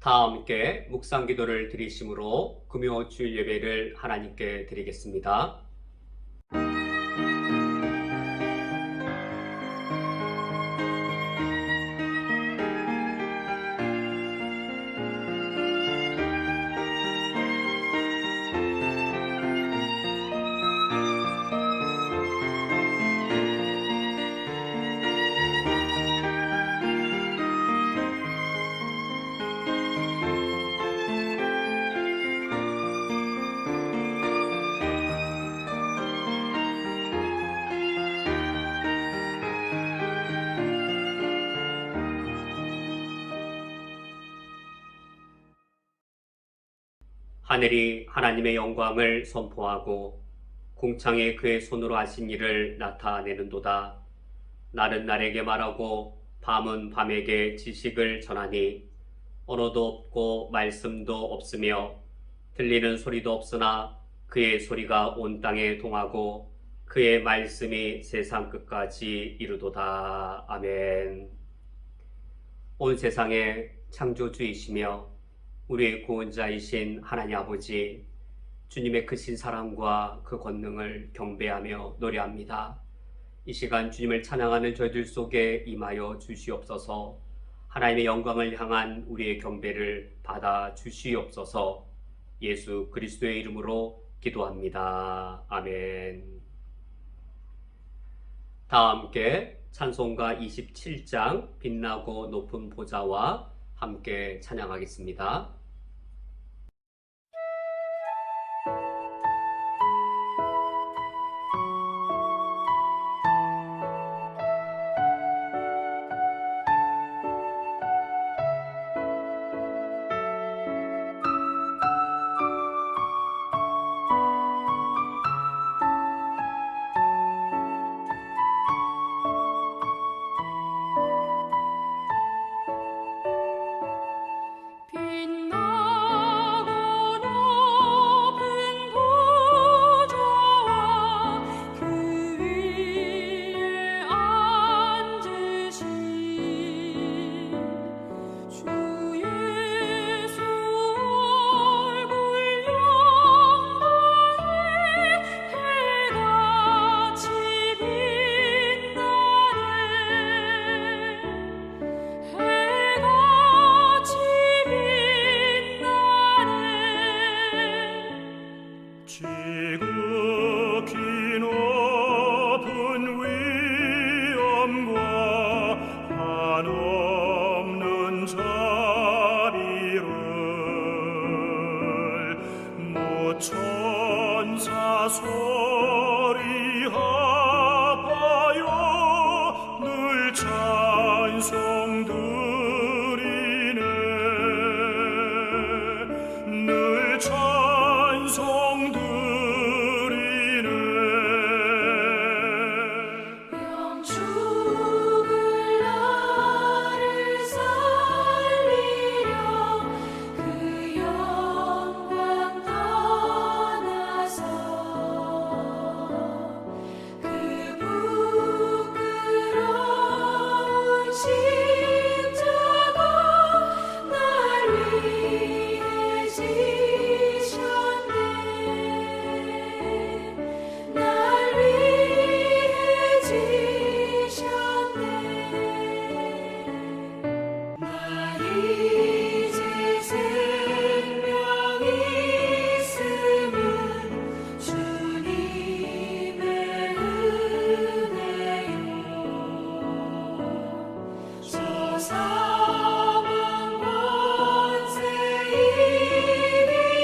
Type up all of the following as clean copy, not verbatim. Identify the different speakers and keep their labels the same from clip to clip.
Speaker 1: 다 함께 묵상 기도를 드리심으로 금요 주일 예배를 하나님께 드리겠습니다. 하늘이 하나님의 영광을 선포하고 궁창에 그의 손으로 하신 일을 나타내는도다. 날은 날에게 말하고 밤은 밤에게 지식을 전하니 언어도 없고 말씀도 없으며 들리는 소리도 없으나 그의 소리가 온 땅에 동하고 그의 말씀이 세상 끝까지 이르도다. 아멘. 온 세상의 창조주이시며 우리의 구원자이신 하나님 아버지, 주님의 크신 사랑과 그 권능을 경배하며 노래합니다. 이 시간 주님을 찬양하는 저희들 속에 임하여 주시옵소서. 하나님의 영광을 향한 우리의 경배를 받아 주시옵소서. 예수 그리스도의 이름으로 기도합니다. 아멘. 다 함께 찬송가 27장 빛나고 높은 보좌와 함께 찬양하겠습니다.
Speaker 2: 천사 소리 합하여 늘 찬송 드리네. 늘 찬송 드리네.
Speaker 3: 영축을 나를 살리려 그 영광 떠나서 그 부끄러운 십자가 날 위해 지셨네. 날 위해 지셨네. 나 이제 생명 있음은 주님의 은혜요. 저 사망 권세 이기니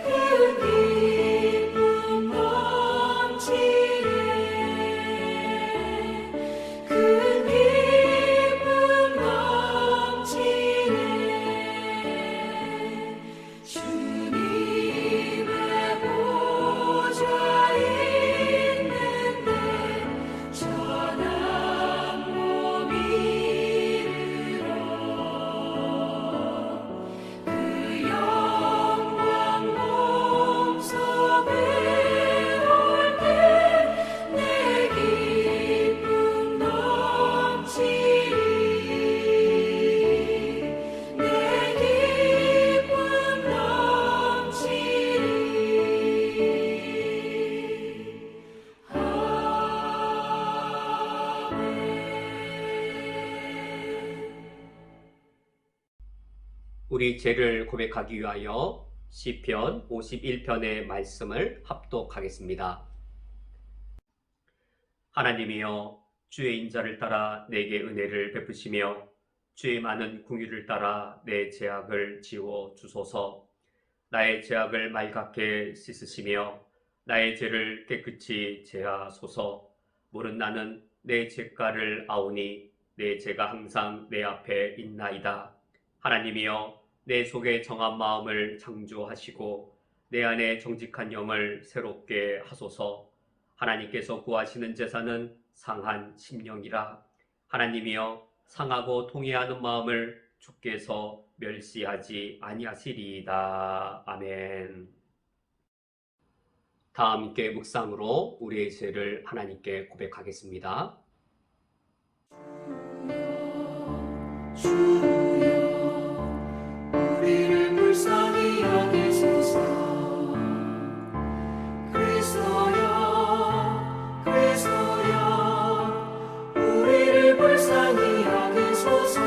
Speaker 3: 큰 기쁨 넘치네. 큰 기쁨 넘치네. 주님의 보좌 있는데 전한 몸 이루며
Speaker 1: 우리 죄를 고백하기 위하여 시편 51편의 말씀을 합독하겠습니다. 하나님이여, 주의 인자를 따라 내게 은혜를 베푸시며 주의 많은 긍휼을 따라 내 죄악을 지워 주소서. 나의 죄악을 말갛게 씻으시며 나의 죄를 깨끗이 제하소서. 모른 나는 내 죄가를 아오니 내 죄가 항상 내 앞에 있나이다. 하나님이여, 내 속에 정한 마음을 창조하시고 내 안에 정직한 영을 새롭게 하소서. 하나님께서 구하시는 제사는 상한 심령이라. 하나님이여, 상하고 통회하는 마음을 주께서 멸시하지 아니하시리이다. 아멘. 다 함께 묵상으로 우리의 죄를 하나님께 고백하겠습니다.
Speaker 3: 주여, 우리를 불쌍히 여기소서. 그리스도여, 그리스도여, 우리를 불쌍히 여기소서.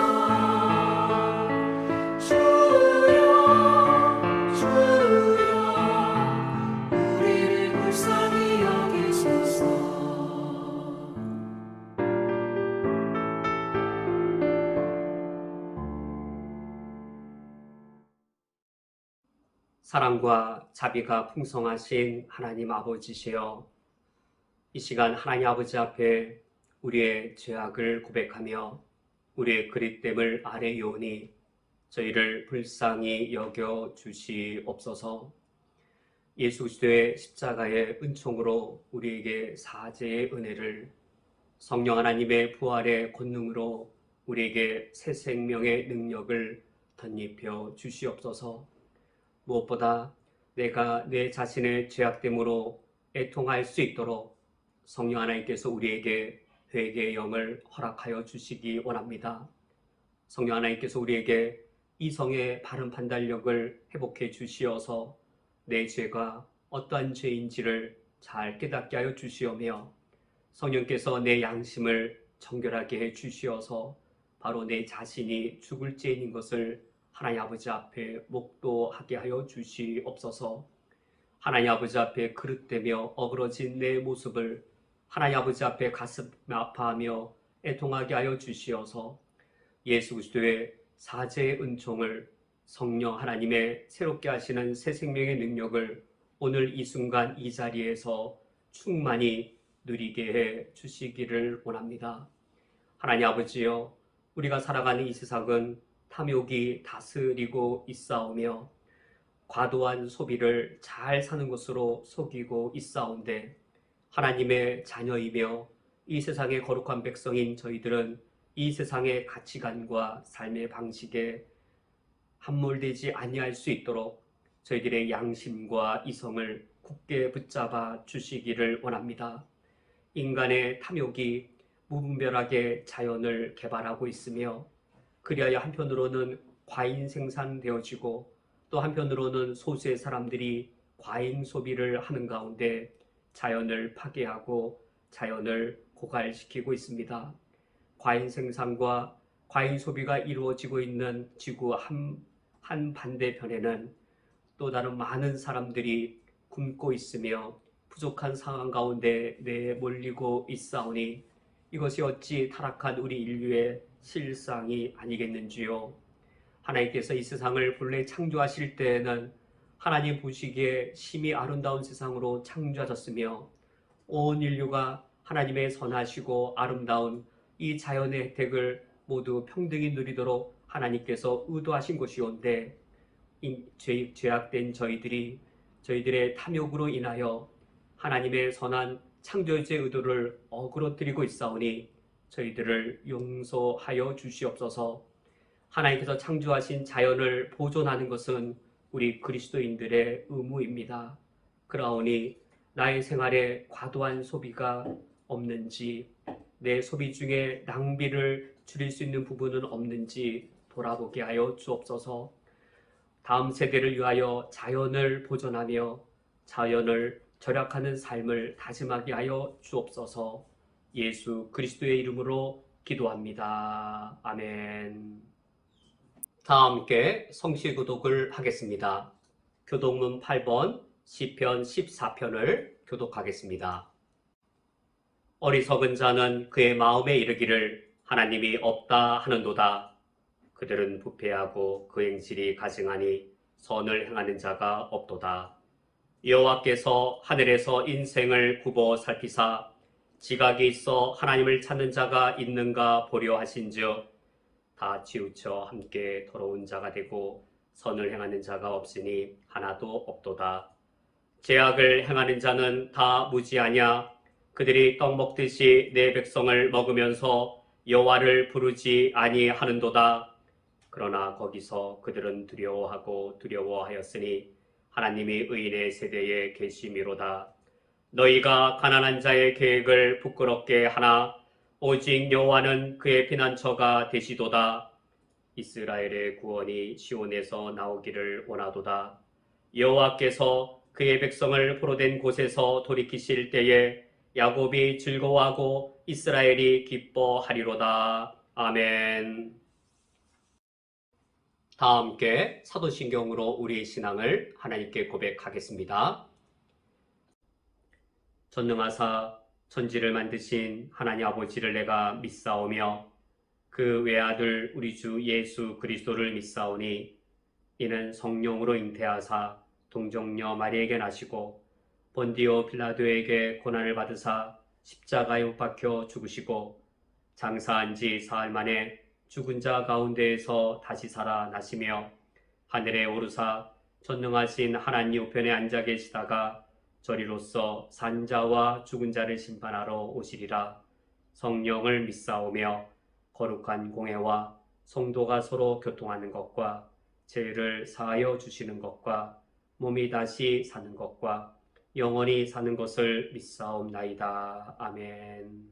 Speaker 3: 주여, 주여, 우리를 불쌍히 여기소서.
Speaker 1: 사랑과 자비가 풍성하신 하나님 아버지시여, 이 시간 하나님 아버지 앞에 우리의 죄악을 고백하며 우리의 그릇됨을 아뢰오니 저희를 불쌍히 여겨 주시옵소서. 예수 그리스도의 십자가의 은총으로 우리에게 사죄의 은혜를, 성령 하나님의 부활의 권능으로 우리에게 새 생명의 능력을 덧입혀 주시옵소서. 무엇보다 내가 내 자신의 죄악됨으로 애통할 수 있도록 성령 하나님께서 우리에게 회개의 영을 허락하여 주시기 원합니다. 성령 하나님께서 우리에게 이성의 바른 판단력을 회복해 주시어서 내 죄가 어떠한 죄인지를 잘 깨닫게 하여 주시오며, 성령께서 내 양심을 정결하게 해 주시어서 바로 내 자신이 죽을 죄인인 것을 하나님 아버지 앞에 목도하게 하여 주시옵소서. 하나님 아버지 앞에 그릇되며 어그러진 내 모습을 하나님 아버지 앞에 가슴 아파하며 애통하게 하여 주시어서 예수 그리스도의 사죄의 은총을, 성령 하나님의 새롭게 하시는 새 생명의 능력을 오늘 이 순간 이 자리에서 충만히 누리게 해 주시기를 원합니다. 하나님 아버지여, 우리가 살아가는 이 세상은 탐욕이 다스리고 있사오며 과도한 소비를 잘 사는 것으로 속이고 있사온데, 하나님의 자녀이며 이 세상의 거룩한 백성인 저희들은 이 세상의 가치관과 삶의 방식에 함몰되지 아니할 수 있도록 저희들의 양심과 이성을 굳게 붙잡아 주시기를 원합니다. 인간의 탐욕이 무분별하게 자연을 개발하고 있으며, 그리하여 한편으로는 과잉 생산되어지고 또 한편으로는 소수의 사람들이 과잉 소비를 하는 가운데 자연을 파괴하고 자연을 고갈시키고 있습니다. 과잉 생산과 과잉 소비가 이루어지고 있는 지구 한 반대편에는 또 다른 많은 사람들이 굶고 있으며 부족한 상황 가운데 내몰리고 있사오니 이것이 어찌 타락한 우리 인류의 실상이 아니겠는지요. 하나님께서 이 세상을 본래 창조하실 때에는 하나님 보시기에 심히 아름다운 세상으로 창조하셨으며 온 인류가 하나님의 선하시고 아름다운 이 자연의 혜택을 모두 평등히 누리도록 하나님께서 의도하신 것이온데, 죄악된 저희들의 탐욕으로 인하여 하나님의 선한 창조주의 의도를 어그러뜨리고 있사오니 저희들을 용서하여 주시옵소서. 하나님께서 창조하신 자연을 보존하는 것은 우리 그리스도인들의 의무입니다. 그러하오니 나의 생활에 과도한 소비가 없는지, 내 소비 중에 낭비를 줄일 수 있는 부분은 없는지 돌아보게 하여 주옵소서. 다음 세대를 위하여 자연을 보존하며 자연을 절약하는 삶을 다짐하게 하여 주옵소서. 예수 그리스도의 이름으로 기도합니다. 아멘. 다 함께 성시교독을 하겠습니다. 교독문 8번 시편 14편을 교독하겠습니다. 어리석은 자는 그의 마음에 이르기를 하나님이 없다 하는도다. 그들은 부패하고 그 행실이 가증하니 선을 행하는 자가 없도다. 여호와께서 하늘에서 인생을 굽어 살피사 지각이 있어 하나님을 찾는 자가 있는가 보려 하신즉 다 치우쳐 함께 더러운 자가 되고 선을 행하는 자가 없으니 하나도 없도다. 죄악을 행하는 자는 다 무지하냐? 그들이 떡 먹듯이 내 백성을 먹으면서 여호와를 부르지 아니하는도다. 그러나 거기서 그들은 두려워하였으니 하나님이 의인의 세대에 계심이로다. 너희가 가난한 자의 계획을 부끄럽게 하나 오직 여호와는 그의 피난처가 되시도다. 이스라엘의 구원이 시온에서 나오기를 원하도다. 여호와께서 그의 백성을 포로된 곳에서 돌이키실 때에 야곱이 즐거워하고 이스라엘이 기뻐하리로다. 아멘. 다 함께 사도신경으로 우리의 신앙을 하나님께 고백하겠습니다. 전능하사 천지를 만드신 하나님 아버지를 내가 믿사오며 그 외아들 우리 주 예수 그리스도를 믿사오니 이는 성령으로 잉태하사 동정녀 마리에게 나시고 본디오 빌라도에게 고난을 받으사 십자가에 못 박혀 죽으시고 장사한 지 사흘 만에 죽은 자 가운데에서 다시 살아나시며 하늘에 오르사 전능하신 하나님 우편에 앉아 계시다가 저리로서 산 자와 죽은 자를 심판하러 오시리라. 성령을 믿사오며 거룩한 공회와 성도가 서로 교통하는 것과 죄를 사하여 주시는 것과 몸이 다시 사는 것과 영원히 사는 것을 믿사옵나이다. 아멘.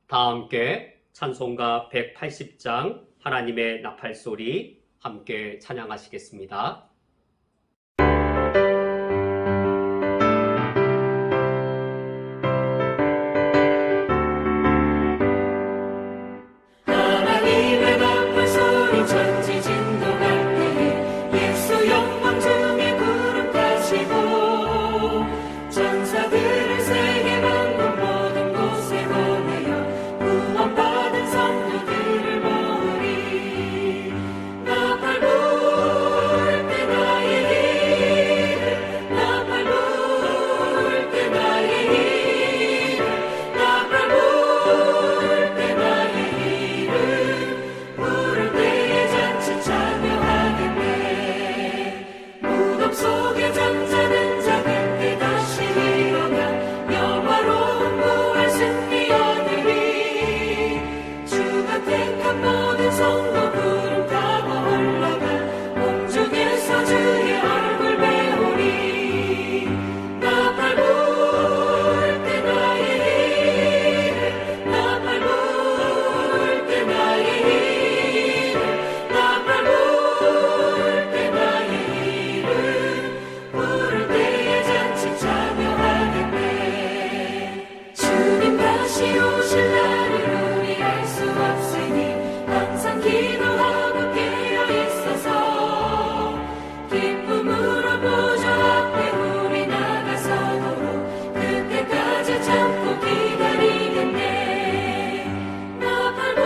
Speaker 1: 다 함께 찬송가 180장 하나님의 나팔소리 함께 찬양하시겠습니다.
Speaker 3: 하나님의 나팔소리 천지 진동할 때에 예수 영광 중에 구름 타시고 전사들을 세계 만국 모든 곳에 보내어 구원받은 성도들을 모으리. 나팔 불 때 나의 이름 나팔 불 때 나의 이름 나팔 불 때 나의 이름 부를 때에 잔치 참여하겠네. 무덤 속에 잠자는 자 그때 다시 일어나 영화로운 부활 승리 얻으리. 주가 택한 모든 성도 구름 타고 올라가 공중에서 주의 얼굴 배우리. 나팔 불 때 나의 이름 나팔 불 때 나의 이름 나팔 불 때 나의 이름 부를 때에 잔치 참여하겠네. 주님 다시 오실 날을 우리 알 수 없으니 항상 기도하고 깨어 있어서 기쁨으로 보좌 앞에 우리 나가서도록 그때까지 참고 기다리겠네. 나팔 불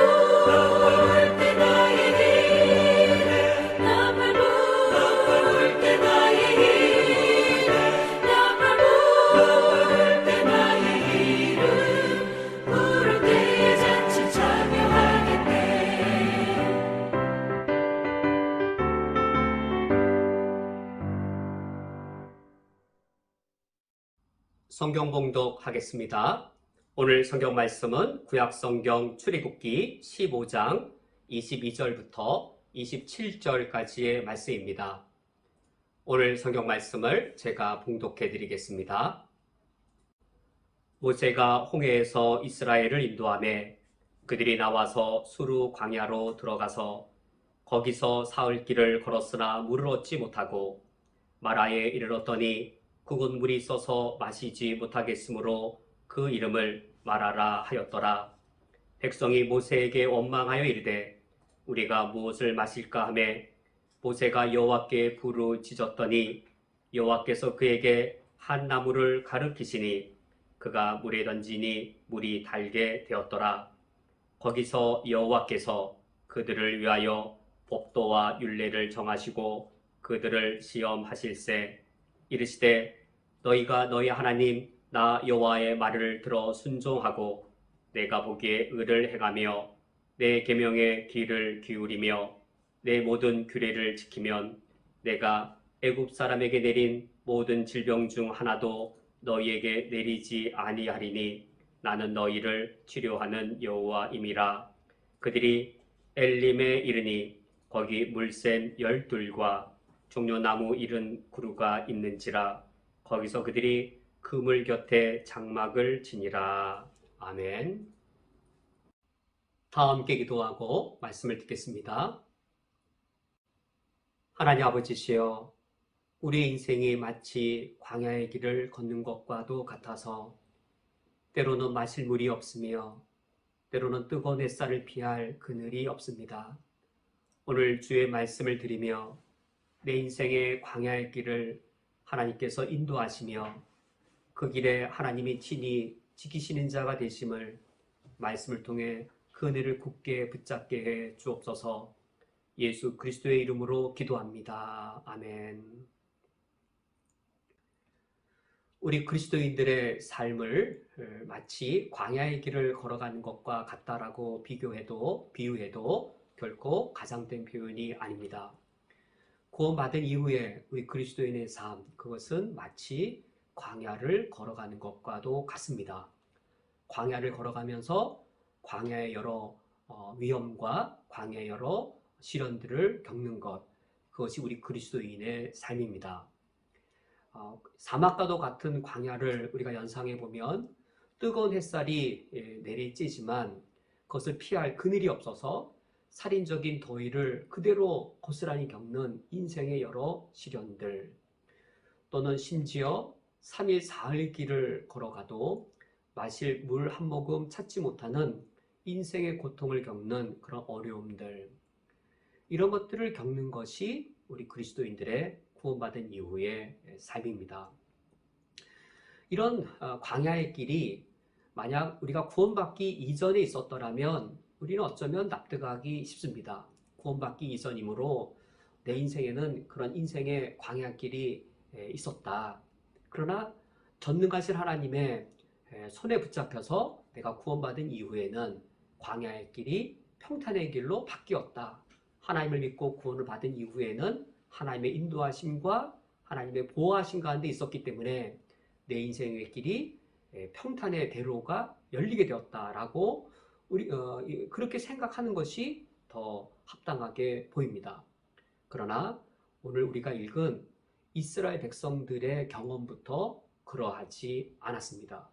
Speaker 3: 때 나의 이름 나팔 불 때 나의 이름 나팔 불 때 나의 이름 부를 때에 잔치 참여하겠네.
Speaker 1: 성경 봉독하겠습니다. 오늘 성경 말씀은 구약성경 출애굽기 15장 22절부터 27절까지의 말씀입니다. 오늘 성경 말씀을 제가 봉독해 드리겠습니다. 모세가 홍해에서 이스라엘을 인도하매 그들이 나와서 수르 광야로 들어가서 거기서 사흘 길을 걸었으나 물을 얻지 못하고 마라에 이르렀더니 그곳 물이 있어서 마시지 못하겠으므로 그 이름을 마라라 하였더라. 백성이 모세에게 원망하여 이르되 우리가 무엇을 마실까 하매 모세가 여호와께 부르짖었더니 여호와께서 그에게 한 나무를 가르치시니 그가 물에 던지니 물이 달게 되었더라. 거기서 여호와께서 그들을 위하여 법도와 율례를 정하시고 그들을 시험하실세 이르시되 너희가 너희 하나님 나 여호와의 말을 들어 순종하고 내가 보기에 의를 행하며 내 계명에 귀를 기울이며 내 모든 규례를 지키면 내가 애굽 사람에게 내린 모든 질병 중 하나도 너희에게 내리지 아니하리니 나는 너희를 치료하는 여호와임이라. 그들이 엘림에 이르니 거기 물샘 12과 종려나무 70그루가 있는지라. 거기서 그들이 그물 곁에 장막을 지니라. 아멘. 다 함께 기도하고 말씀을 듣겠습니다. 하나님 아버지시여, 우리의 인생이 마치 광야의 길을 걷는 것과도 같아서 때로는 마실 물이 없으며 때로는 뜨거운 햇살을 피할 그늘이 없습니다. 오늘 주의 말씀을 드리며 내 인생의 광야의 길을 하나님께서 인도하시며 그 길에 하나님이 친히 지키시는 자가 되심을 말씀을 통해 그 은혜를 굳게 붙잡게 해 주옵소서. 예수 그리스도의 이름으로 기도합니다. 아멘. 우리 그리스도인들의 삶을 마치 광야의 길을 걸어가는 것과 같다라고 비유해도 결코 가장된 표현이 아닙니다. 구원받은 이후에 우리 그리스도인의 삶, 그것은 마치 광야를 걸어가는 것과도 같습니다. 광야를 걸어가면서 광야의 여러 위험과 광야의 여러 시련들을 겪는 것, 그것이 우리 그리스도인의 삶입니다. 사막과도 같은 광야를 우리가 연상해 보면 뜨거운 햇살이 내리쬐지만 그것을 피할 그늘이 없어서 살인적인 더위를 그대로 고스란히 겪는 인생의 여러 시련들, 또는 심지어 3일 4일 길을 걸어가도 마실 물 한 모금 찾지 못하는 인생의 고통을 겪는 그런 어려움들, 이런 것들을 겪는 것이 우리 그리스도인들의 구원받은 이후의 삶입니다. 이런 광야의 길이 만약 우리가 구원받기 이전에 있었더라면 우리는 어쩌면 납득하기 쉽습니다. 구원받기 이전이므로 내 인생에는 그런 인생의 광야길이 있었다. 그러나 전능하신 하나님의 손에 붙잡혀서 내가 구원받은 이후에는 광야의 길이 평탄의 길로 바뀌었다. 하나님을 믿고 구원을 받은 이후에는 하나님의 인도하심과 하나님의 보호하심 가운데 있었기 때문에 내 인생의 길이 평탄의 대로가 열리게 되었다라고 그렇게 생각하는 것이 더 합당하게 보입니다. 그러나 오늘 우리가 읽은 이스라엘 백성들의 경험부터 그러하지 않았습니다.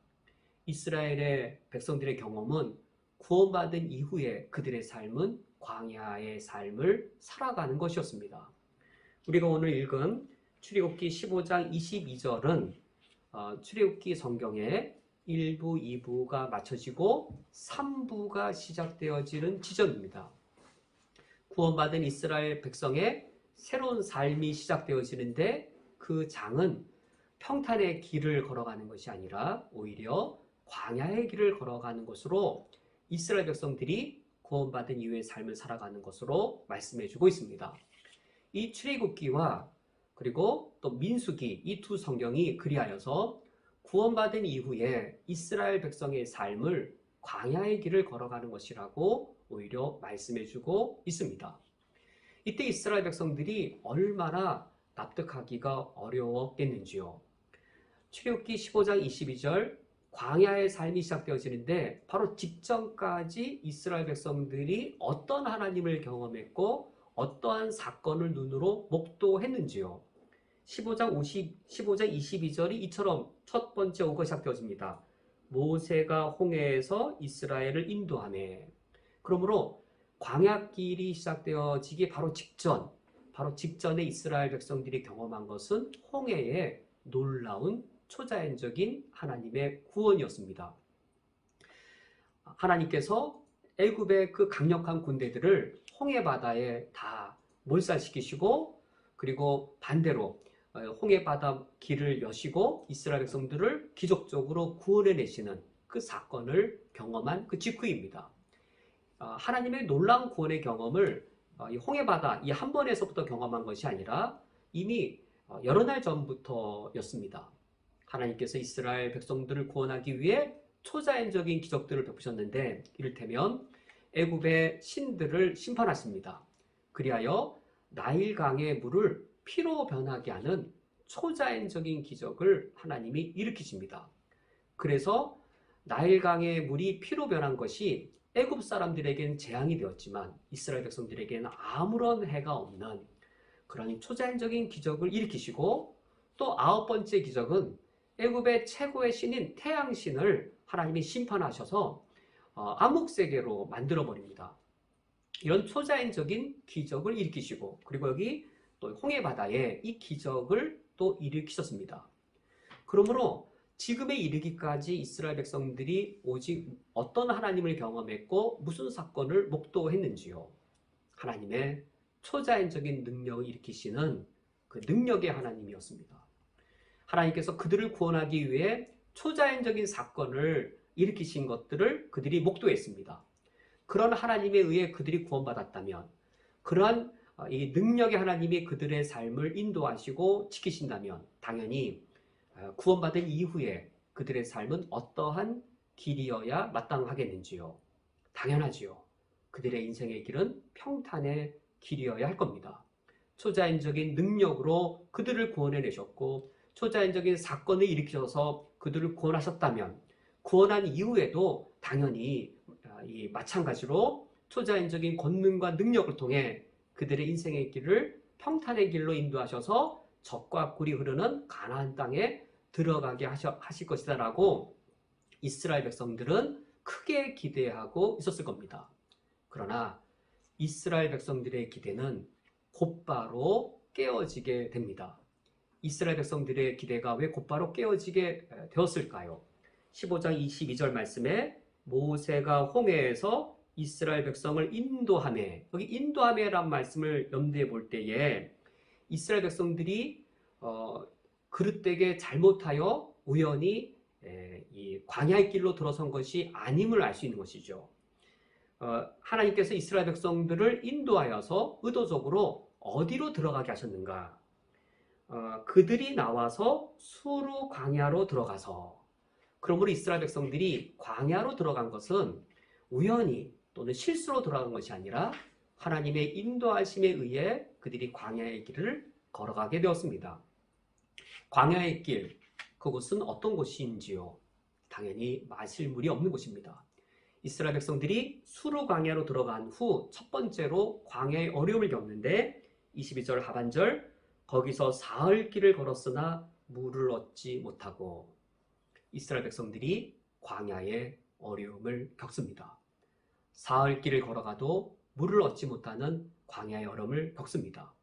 Speaker 1: 이스라엘의 백성들의 경험은 구원받은 이후에 그들의 삶은 광야의 삶을 살아가는 것이었습니다. 우리가 오늘 읽은 출애굽기 15장 22절은 출애굽기 성경의 1부, 2부가 마쳐지고 3부가 시작되어지는 지점입니다. 구원받은 이스라엘 백성의 새로운 삶이 시작되어지는데 그 장은 평탄의 길을 걸어가는 것이 아니라 오히려 광야의 길을 걸어가는 것으로 이스라엘 백성들이 구원받은 이후의 삶을 살아가는 것으로 말씀해주고 있습니다. 이 출애굽기와 그리고 또 민수기, 이 두 성경이 그리하여서 구원받은 이후에 이스라엘 백성의 삶을 광야의 길을 걸어가는 것이라고 오히려 말씀해주고 있습니다. 이때 이스라엘 백성들이 얼마나 납득하기가 어려웠겠는지요. 출애굽기 15장 22절 광야의 삶이 시작되어지는데 바로 직전까지 이스라엘 백성들이 어떤 하나님을 경험했고 어떠한 사건을 눈으로 목도했는지요. 15장 22절이 이처럼 첫 번째 오가 시작되어집니다. 모세가 홍해에서 이스라엘을 인도하네. 그러므로 광야길이 시작되어지기 바로 직전에 이스라엘 백성들이 경험한 것은 홍해의 놀라운 초자연적인 하나님의 구원이었습니다. 하나님께서 애굽의 그 강력한 군대들을 홍해 바다에 다 몰살시키시고, 그리고 반대로 홍해 바다 길을 여시고 이스라엘 백성들을 기적적으로 구원해 내시는 그 사건을 경험한 그 직후입니다. 하나님의 놀라운 구원의 경험을 이 홍해 바다 이 한 번에서부터 경험한 것이 아니라 이미 여러 날 전부터였습니다. 하나님께서 이스라엘 백성들을 구원하기 위해 초자연적인 기적들을 베푸셨는데, 이를테면 애굽의 신들을 심판하십니다. 그리하여 나일강의 물을 피로 변하게 하는 초자연적인 기적을 하나님이 일으키십니다. 그래서 나일강의 물이 피로 변한 것이 애굽 사람들에게는 재앙이 되었지만 이스라엘 백성들에게는 아무런 해가 없는 그런 초자연적인 기적을 일으키시고, 또 9번째 기적은 애굽의 최고의 신인 태양신을 하나님이 심판하셔서 암흑세계로 만들어버립니다. 이런 초자연적인 기적을 일으키시고, 그리고 여기 또 홍해 바다에 이 기적을 또 일으키셨습니다. 그러므로 지금에 이르기까지 이스라엘 백성들이 오직 어떤 하나님을 경험했고 무슨 사건을 목도했는지요. 하나님의 초자연적인 능력을 일으키시는 그 능력의 하나님이었습니다. 하나님께서 그들을 구원하기 위해 초자연적인 사건을 일으키신 것들을 그들이 목도했습니다. 그런 하나님에 의해 그들이 구원받았다면, 그러한 이 능력의 하나님이 그들의 삶을 인도하시고 지키신다면, 당연히 구원받은 이후에 그들의 삶은 어떠한 길이어야 마땅하겠는지요. 당연하지요. 그들의 인생의 길은 평탄의 길이어야 할 겁니다. 초자연적인 능력으로 그들을 구원해 내셨고 초자연적인 사건을 일으키셔서 그들을 구원하셨다면, 구원한 이후에도 당연히 이 마찬가지로 초자연적인 권능과 능력을 통해 그들의 인생의 길을 평탄의 길로 인도하셔서 젖과 꿀이 흐르는 가나안 땅에 들어가게 하실 것이다 라고 이스라엘 백성들은 크게 기대하고 있었을 겁니다. 그러나 이스라엘 백성들의 기대는 곧바로 깨어지게 됩니다. 이스라엘 백성들의 기대가 왜 곧바로 깨어지게 되었을까요? 15장 22절 말씀에 모세가 홍해에서 이스라엘 백성을 인도하매, 여기 인도하매란 말씀을 염두에 볼 때에 이스라엘 백성들이 그릇되게 잘못하여 우연히 이 광야의 길로 들어선 것이 아님을 알 수 있는 것이죠. 하나님께서 이스라엘 백성들을 인도하여서 의도적으로 어디로 들어가게 하셨는가? 그들이 나와서 수르 광야로 들어가서, 그러므로 이스라엘 백성들이 광야로 들어간 것은 우연히 또는 실수로 들어간 것이 아니라 하나님의 인도하심에 의해 그들이 광야의 길을 걸어가게 되었습니다. 광야의 길, 그곳은 어떤 곳인지요? 당연히 마실 물이 없는 곳입니다. 이스라엘 백성들이 수르 광야로 들어간 후 첫 번째로 광야의 어려움을 겪는데, 22절 하반절, 거기서 사흘 길을 걸었으나 물을 얻지 못하고, 이스라엘 백성들이 광야의 어려움을 겪습니다. 사흘 길을 걸어가도 물을 얻지 못하는 광야의 어려움을 겪습니다.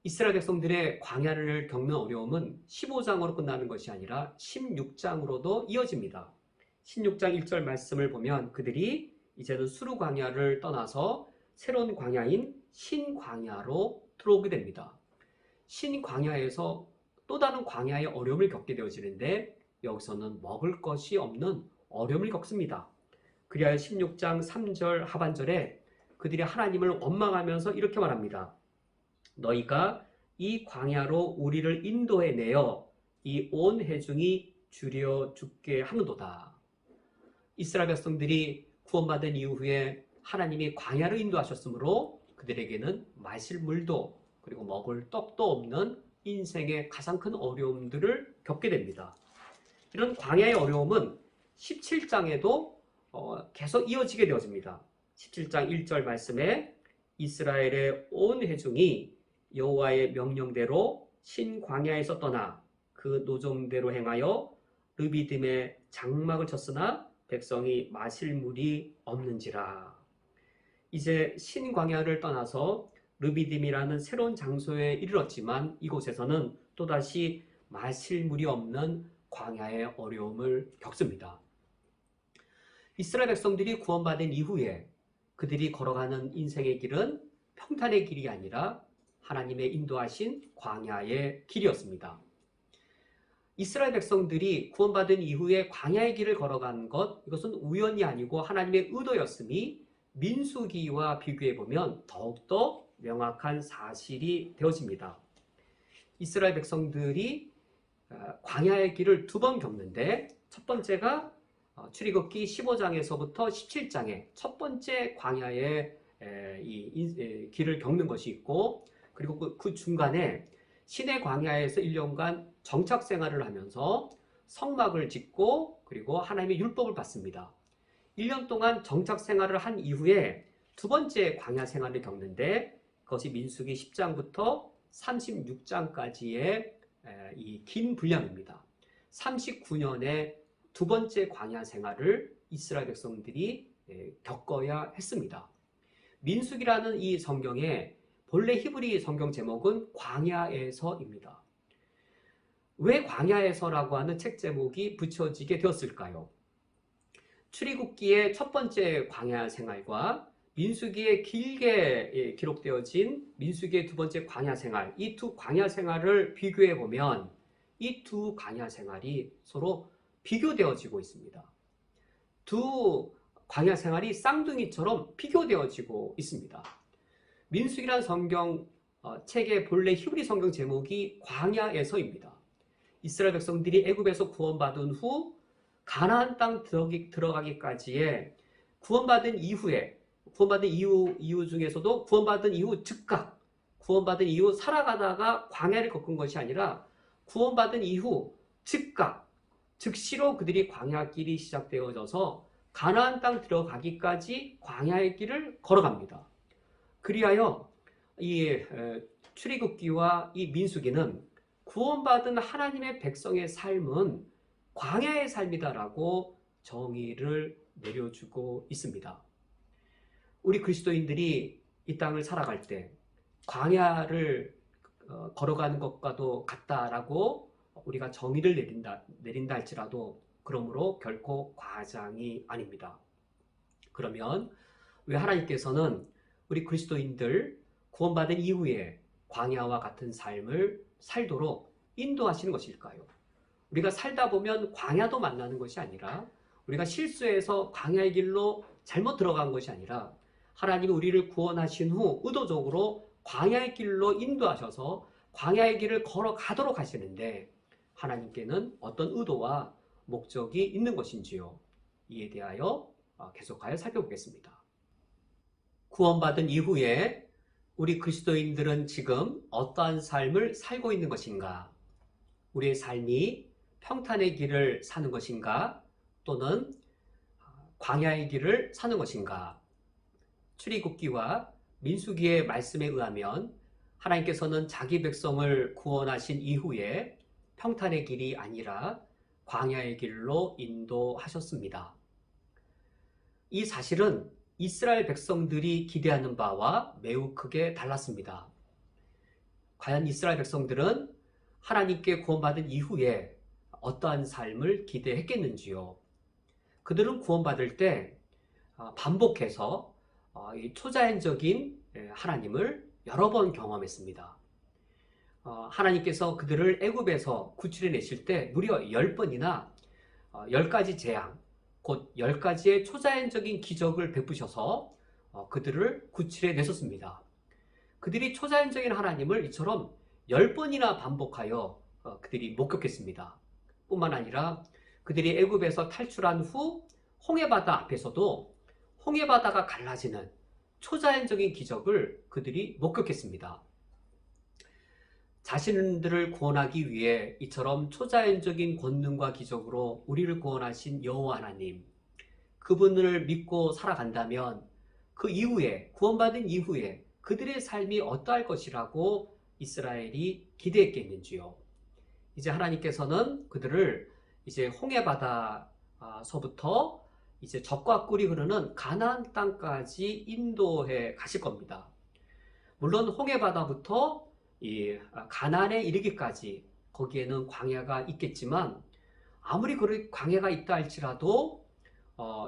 Speaker 1: 이스라엘 백성들의 광야를 겪는 어려움은 15장으로 끝나는 것이 아니라 16장으로도 이어집니다. 16장 1절 말씀을 보면 그들이 이제는 수르 광야를 떠나서 새로운 광야인 신광야로 들어오게 됩니다. 신광야에서 또 다른 광야의 어려움을 겪게 되어지는데, 여기서는 먹을 것이 없는 어려움을 겪습니다. 그리하여 16장 3절 하반절에 그들이 하나님을 원망하면서 이렇게 말합니다. 너희가 이 광야로 우리를 인도해 내어 이 온 회중이 줄여 죽게 하는도다. 이스라엘 백성들이 구원받은 이후에 하나님이 광야를 인도하셨으므로 그들에게는 마실 물도 그리고 먹을 떡도 없는 인생의 가장 큰 어려움들을 겪게 됩니다. 이런 광야의 어려움은 17장에도 계속 이어지게 되어집니다. 17장 1절 말씀에 이스라엘의 온 회중이 여호와의 명령대로 신광야에서 떠나 그 노정대로 행하여 르비딤에 장막을 쳤으나 백성이 마실 물이 없는지라. 이제 신광야를 떠나서 르비딤이라는 새로운 장소에 이르렀지만 이곳에서는 또다시 마실 물이 없는 광야의 어려움을 겪습니다. 이스라엘 백성들이 구원받은 이후에 그들이 걸어가는 인생의 길은 평탄의 길이 아니라 하나님의 인도하신 광야의 길이었습니다. 이스라엘 백성들이 구원받은 이후에 광야의 길을 걸어간 것, 이것은 우연이 아니고 하나님의 의도였음이 민수기와 비교해 보면 더욱더 명확한 사실이 되어집니다. 이스라엘 백성들이 광야의 길을 두 번 겪는데, 첫 번째가 출애굽기 15장에서부터 17장의 첫 번째 광야의 길을 겪는 것이 있고, 그리고 그 중간에 시내 광야에서 1년간 정착 생활을 하면서 성막을 짓고 그리고 하나님의 율법을 받습니다. 1년 동안 정착 생활을 한 이후에 두 번째 광야 생활을 겪는데, 그것이 민수기 10장부터 36장까지의 이 긴 분량입니다. 39년의 두 번째 광야 생활을 이스라엘 백성들이 겪어야 했습니다. 민수기라는 이 성경의 본래 히브리 성경 제목은 광야에서입니다. 왜 광야에서라고 하는 책 제목이 붙여지게 되었을까요? 출애굽기의 첫 번째 광야 생활과 민수기에 길게 기록되어진 민수기의 두 번째 광야 생활, 이 두 광야 생활을 비교해 보면 이 두 광야 생활이 서로 비교되어지고 있습니다. 두 광야 생활이 쌍둥이처럼 비교되어지고 있습니다. 민수기란 성경 책의 본래 히브리 성경 제목이 광야에서입니다. 이스라엘 백성들이 애굽에서 구원받은 후 가나안 땅 들어가기까지의 구원받은 이후 중에서도 구원받은 이후 즉각, 구원받은 이후 살아가다가 광야를 겪은 것이 아니라 구원받은 이후 즉각, 즉시로 그들이 광야길이 시작되어져서 가나안 땅 들어가기까지 광야의 길을 걸어갑니다. 그리하여 이 출애굽기와 이 민수기는 구원받은 하나님의 백성의 삶은 광야의 삶이다라고 정의를 내려주고 있습니다. 우리 그리스도인들이 이 땅을 살아갈 때 광야를 걸어가는 것과도 같다라고 우리가 정의를 내린다 할지라도 그러므로 결코 과장이 아닙니다. 그러면 왜 하나님께서는 우리 그리스도인들 구원받은 이후에 광야와 같은 삶을 살도록 인도하시는 것일까요? 우리가 살다 보면 광야도 만나는 것이 아니라, 우리가 실수해서 광야의 길로 잘못 들어간 것이 아니라, 하나님이 우리를 구원하신 후 의도적으로 광야의 길로 인도하셔서 광야의 길을 걸어가도록 하시는데, 하나님께는 어떤 의도와 목적이 있는 것인지요? 이에 대하여 계속하여 살펴보겠습니다. 구원받은 이후에 우리 그리스도인들은 지금 어떠한 삶을 살고 있는 것인가? 우리의 삶이 평탄의 길을 사는 것인가? 또는 광야의 길을 사는 것인가? 출애굽기와 민수기의 말씀에 의하면 하나님께서는 자기 백성을 구원하신 이후에 평탄의 길이 아니라 광야의 길로 인도하셨습니다. 이 사실은 이스라엘 백성들이 기대하는 바와 매우 크게 달랐습니다. 과연 이스라엘 백성들은 하나님께 구원받은 이후에 어떠한 삶을 기대했겠는지요? 그들은 구원받을 때 반복해서 초자연적인 하나님을 여러 번 경험했습니다. 하나님께서 그들을 애굽에서 구출해 내실 때 무려 10번이나 10가지 재앙, 곧 10가지의 초자연적인 기적을 베푸셔서 그들을 구출해 내셨습니다. 그들이 초자연적인 하나님을 이처럼 10번이나 반복하여 그들이 목격했습니다. 뿐만 아니라 그들이 애굽에서 탈출한 후 홍해바다 앞에서도 홍해바다가 갈라지는 초자연적인 기적을 그들이 목격했습니다. 자신들을 구원하기 위해 이처럼 초자연적인 권능과 기적으로 우리를 구원하신 여호와 하나님, 그분을 믿고 살아간다면 그 이후에, 구원받은 이후에 그들의 삶이 어떠할 것이라고 이스라엘이 기대했겠는지요. 이제 하나님께서는 그들을 이제 홍해바다서부터 이제 젖과 꿀이 흐르는 가나안 땅까지 인도해 가실 겁니다. 물론 홍해바다부터 이 가나안에 이르기까지 거기에는 광야가 있겠지만, 아무리 그 광야가 있다 할지라도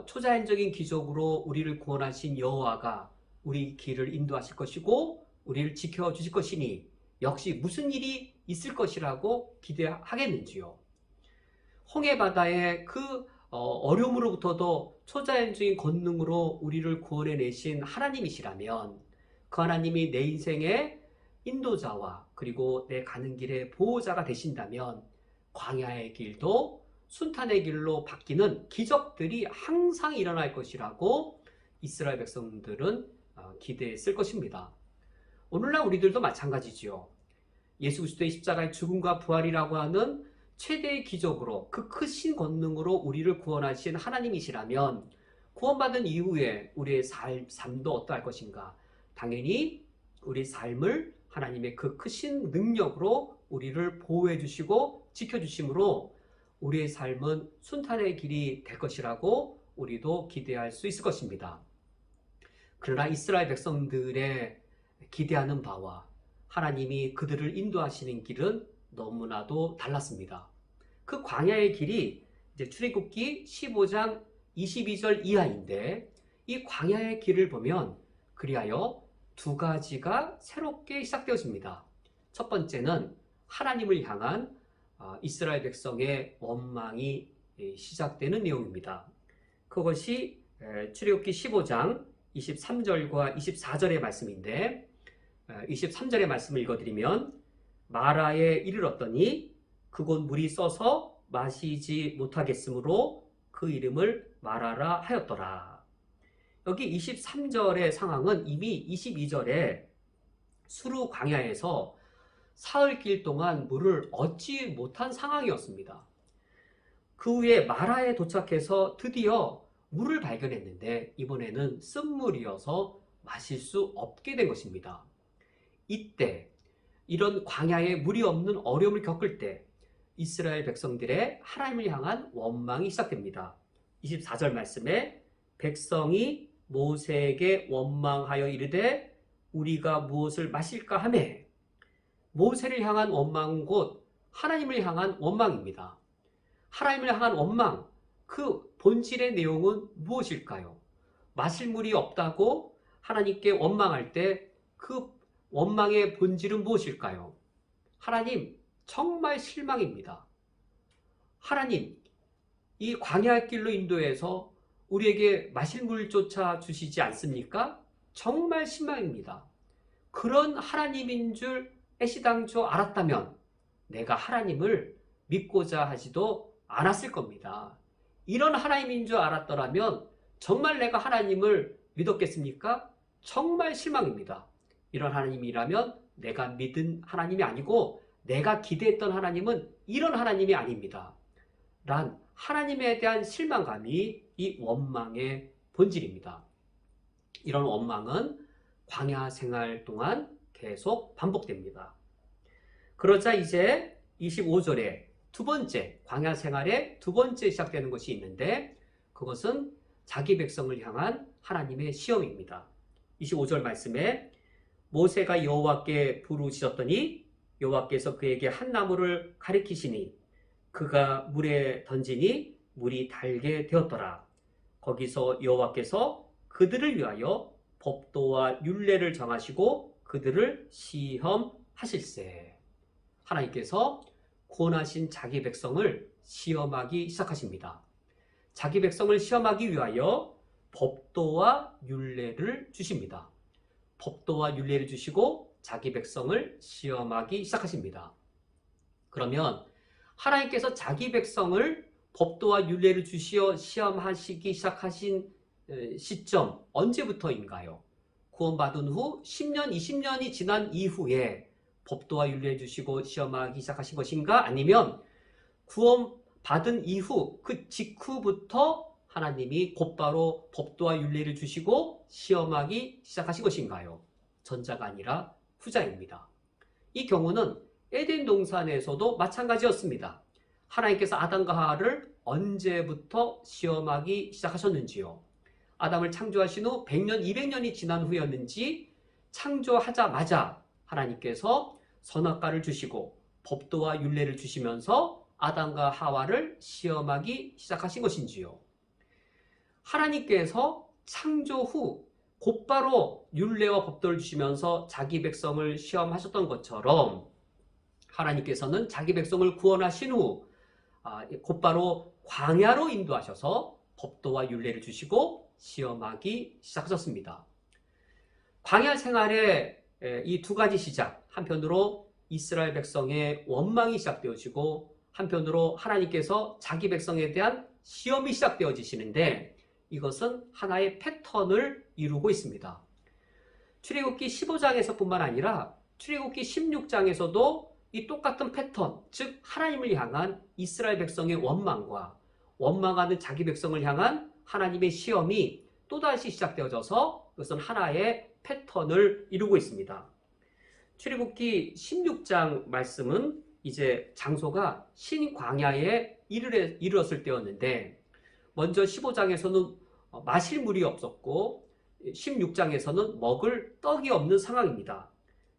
Speaker 1: 초자연적인 기적으로 우리를 구원하신 여호와가 우리 길을 인도하실 것이고 우리를 지켜주실 것이니 역시 무슨 일이 있을 것이라고 기대하겠는지요. 홍해바다의 그 어려움으로부터도 초자연적인 권능으로 우리를 구원해내신 하나님이시라면 그 하나님이 내 인생의 인도자와 그리고 내 가는 길의 보호자가 되신다면 광야의 길도 순탄의 길로 바뀌는 기적들이 항상 일어날 것이라고 이스라엘 백성들은 기대했을 것입니다. 오늘날 우리들도 마찬가지지요. 예수 그리스도의 십자가의 죽음과 부활이라고 하는 최대의 기적으로 그 크신 권능으로 우리를 구원하신 하나님이시라면 구원받은 이후에 우리의 삶도 어떠할 것인가? 당연히 우리 삶을 하나님의 그 크신 능력으로 우리를 보호해 주시고 지켜주심으로 우리의 삶은 순탄의 길이 될 것이라고 우리도 기대할 수 있을 것입니다. 그러나 이스라엘 백성들의 기대하는 바와 하나님이 그들을 인도하시는 길은 너무나도 달랐습니다. 그 광야의 길이 이제 출애굽기 15장 22절 이하인데 이 광야의 길을 보면 그리하여 두 가지가 새롭게 시작되어집니다. 첫 번째는 하나님을 향한 이스라엘 백성의 원망이 시작되는 내용입니다. 그것이 출애굽기 15장 23절과 24절의 말씀인데 23절의 말씀을 읽어드리면 마라에 이르렀더니 그곳 물이 써서 마시지 못하겠으므로 그 이름을 마라라 하였더라. 여기 23절의 상황은 이미 22절에 수르 광야에서 사흘길 동안 물을 얻지 못한 상황이었습니다. 그 후에 마라에 도착해서 드디어 물을 발견했는데 이번에는 쓴물이어서 마실 수 없게 된 것입니다. 이때 이런 광야에 물이 없는 어려움을 겪을 때 이스라엘 백성들의 하나님을 향한 원망이 시작됩니다. 24절 말씀에 백성이 모세에게 원망하여 이르되 우리가 무엇을 마실까 하매 모세를 향한 원망은 곧 하나님을 향한 원망입니다. 하나님을 향한 원망, 그 본질의 내용은 무엇일까요? 마실 물이 없다고 하나님께 원망할 때 그 원망의 본질은 무엇일까요? 하나님, 정말 실망입니다. 하나님, 이 광야의 길로 인도해서 우리에게 마실 물조차 주시지 않습니까? 정말 실망입니다. 그런 하나님인 줄 애시당초 알았다면 내가 하나님을 믿고자 하지도 않았을 겁니다. 이런 하나님인 줄 알았더라면 정말 내가 하나님을 믿었겠습니까? 정말 실망입니다. 이런 하나님이라면 내가 믿은 하나님이 아니고 내가 기대했던 하나님은 이런 하나님이 아닙니다. 란 하나님에 대한 실망감이 이 원망의 본질입니다. 이런 원망은 광야 생활 동안 계속 반복됩니다. 그러자 이제 25절에 두 번째, 광야 생활의 두 번째 시작되는 것이 있는데 그것은 자기 백성을 향한 하나님의 시험입니다. 25절 말씀에 모세가 여호와께 부르짖었더니 여호와께서 그에게 한 나무를 가리키시니 그가 물에 던지니 물이 달게 되었더라. 거기서 여호와께서 그들을 위하여 법도와 율례를 정하시고 그들을 시험하실세. 하나님께서 구원하신 자기 백성을 시험하기 시작하십니다. 자기 백성을 시험하기 위하여 법도와 율례를 주십니다. 법도와 율례를 주시고 자기 백성을 시험하기 시작하십니다. 그러면 하나님께서 자기 백성을 법도와 율례를 주시어 시험하시기 시작하신 시점 언제부터인가요? 구원받은 후 10년, 20년이 지난 이후에 법도와 율례를 주시고 시험하기 시작하신 것인가? 아니면 구원받은 이후 그 직후부터 하나님이 곧바로 법도와 율례를 주시고 시험하기 시작하신 것인가요? 전자가 아니라 후자입니다. 이 경우는 에덴 동산에서도 마찬가지였습니다. 하나님께서 아담과 하와를 언제부터 시험하기 시작하셨는지요? 아담을 창조하신 후 100년, 200년이 지난 후였는지 창조하자마자 하나님께서 선악과를 주시고 법도와 율례를 주시면서 아담과 하와를 시험하기 시작하신 것인지요? 하나님께서 창조 후 곧바로 율례와 법도를 주시면서 자기 백성을 시험하셨던 것처럼 하나님께서는 자기 백성을 구원하신 후 곧바로 광야로 인도하셔서 법도와 율례를 주시고 시험하기 시작하셨습니다. 광야 생활의 이 두 가지 시작, 한편으로 이스라엘 백성의 원망이 시작되어지고 한편으로 하나님께서 자기 백성에 대한 시험이 시작되어지시는데 이것은 하나의 패턴을 이루고 있습니다. 출애굽기 15장에서뿐만 아니라 출애굽기 16장에서도 이 똑같은 패턴, 즉 하나님을 향한 이스라엘 백성의 원망과 원망하는 자기 백성을 향한 하나님의 시험이 또다시 시작되어져서 그것은 하나의 패턴을 이루고 있습니다. 출애굽기 16장 말씀은 이제 장소가 신광야에 이르렀을 때였는데 먼저 15장에서는 마실 물이 없었고 16장에서는 먹을 떡이 없는 상황입니다.